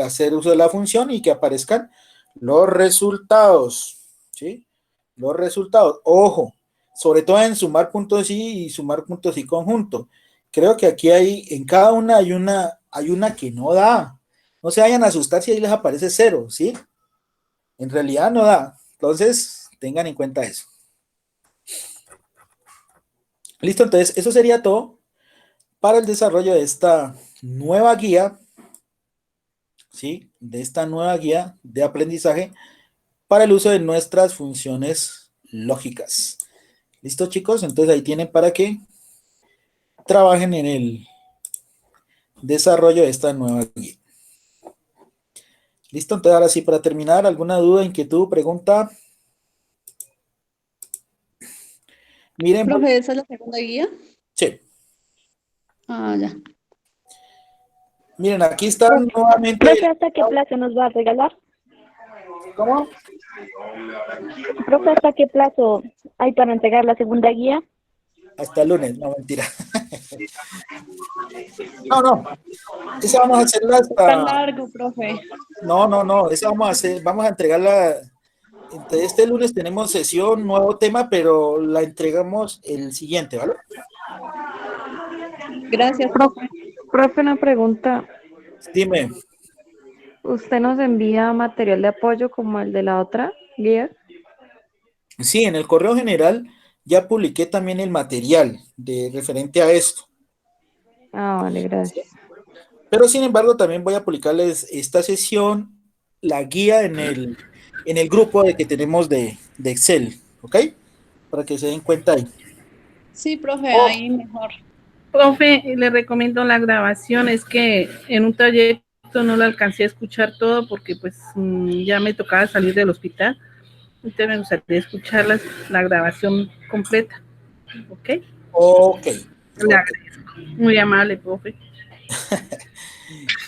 [SPEAKER 1] hacer uso de la función y que aparezcan los resultados, ¿sí? Los resultados. Ojo, sobre todo en sumar puntos sí y sumar puntos sí conjunto. Creo que aquí en cada una hay una que no da. No se vayan a asustar si ahí les aparece 0, ¿sí? En realidad no da. Entonces, tengan en cuenta eso. Listo, entonces, eso sería todo para el desarrollo de esta nueva guía, ¿sí? De esta nueva guía de aprendizaje para el uso de nuestras funciones lógicas. ¿Listo, chicos? Entonces, ahí tienen para que trabajen en el desarrollo de esta nueva guía. ¿Listo? Entonces, ahora sí, para terminar, ¿alguna duda, inquietud, pregunta? Miren.
[SPEAKER 5] Profe, ¿esa es la segunda guía?
[SPEAKER 1] Sí.
[SPEAKER 5] Ah, ya.
[SPEAKER 1] Miren, aquí están nuevamente.
[SPEAKER 8] Profe, ¿hasta qué plazo nos va a regalar?
[SPEAKER 1] ¿Cómo?
[SPEAKER 8] Profe, ¿hasta qué plazo hay para entregar la segunda guía?
[SPEAKER 1] Hasta el lunes, no, mentira. No. Esa vamos a hacerla hasta.
[SPEAKER 5] Tan largo, profe.
[SPEAKER 1] No. Esa vamos a entregarla. Entre este lunes tenemos sesión, nuevo tema, pero la entregamos el siguiente, ¿vale?
[SPEAKER 5] Gracias, profe.
[SPEAKER 2] Profe, una pregunta.
[SPEAKER 1] Dime.
[SPEAKER 2] ¿Usted nos envía material de apoyo como el de la otra guía?
[SPEAKER 1] Sí, en el correo general ya publiqué también el material referente a esto.
[SPEAKER 2] Ah, vale, gracias.
[SPEAKER 1] Pero sin embargo, también voy a publicarles esta sesión, la guía en el grupo que tenemos de Excel, ¿ok? Para que se den cuenta ahí.
[SPEAKER 5] Sí, profe, ahí mejor.
[SPEAKER 7] Profe, le recomiendo la grabación, es que en un taller Esto no lo alcancé a escuchar todo porque pues ya me tocaba salir del hospital. Entonces me gustaría escuchar la grabación completa. ¿Ok?
[SPEAKER 1] Ok.
[SPEAKER 7] Le agradezco. Muy amable, profe.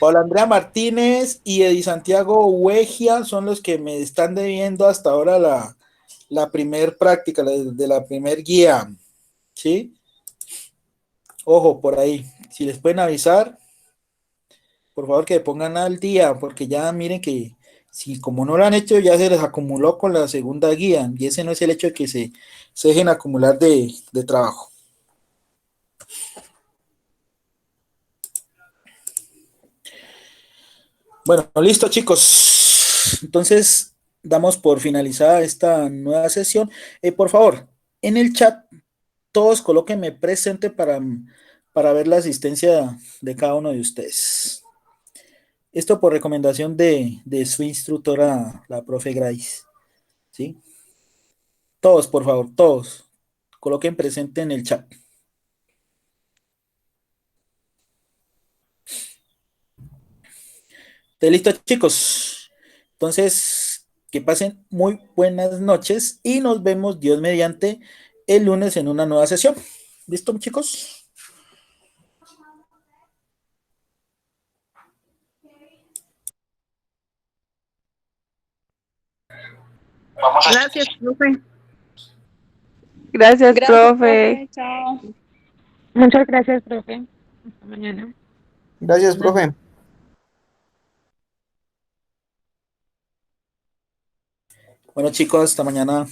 [SPEAKER 1] Paula Andrea Martínez y Edi Santiago Huegia son los que me están debiendo hasta ahora la primer práctica, de la primer guía. ¿Sí? Ojo, por ahí. Si les pueden avisar, por favor que pongan al día, porque ya miren que si como no lo han hecho, ya se les acumuló con la segunda guía, y ese no es el hecho de que se dejen acumular de trabajo. Bueno, listo chicos. Entonces, damos por finalizada esta nueva sesión. Por favor, en el chat, todos colóquenme presente para ver la asistencia de cada uno de ustedes. Esto por recomendación de su instructora, la profe Grace. ¿Sí? Todos, por favor, todos. Coloquen presente en el chat. Listo, chicos. Entonces, que pasen muy buenas noches y nos vemos, Dios mediante, el lunes en una nueva sesión. ¿Listo, chicos?
[SPEAKER 7] Gracias, profe.
[SPEAKER 2] Gracias,
[SPEAKER 5] Gracias,
[SPEAKER 2] profe.
[SPEAKER 5] profe. Chao.
[SPEAKER 8] Muchas gracias, profe. Hasta mañana.
[SPEAKER 3] Gracias, profe.
[SPEAKER 1] Bueno, chicos, hasta mañana.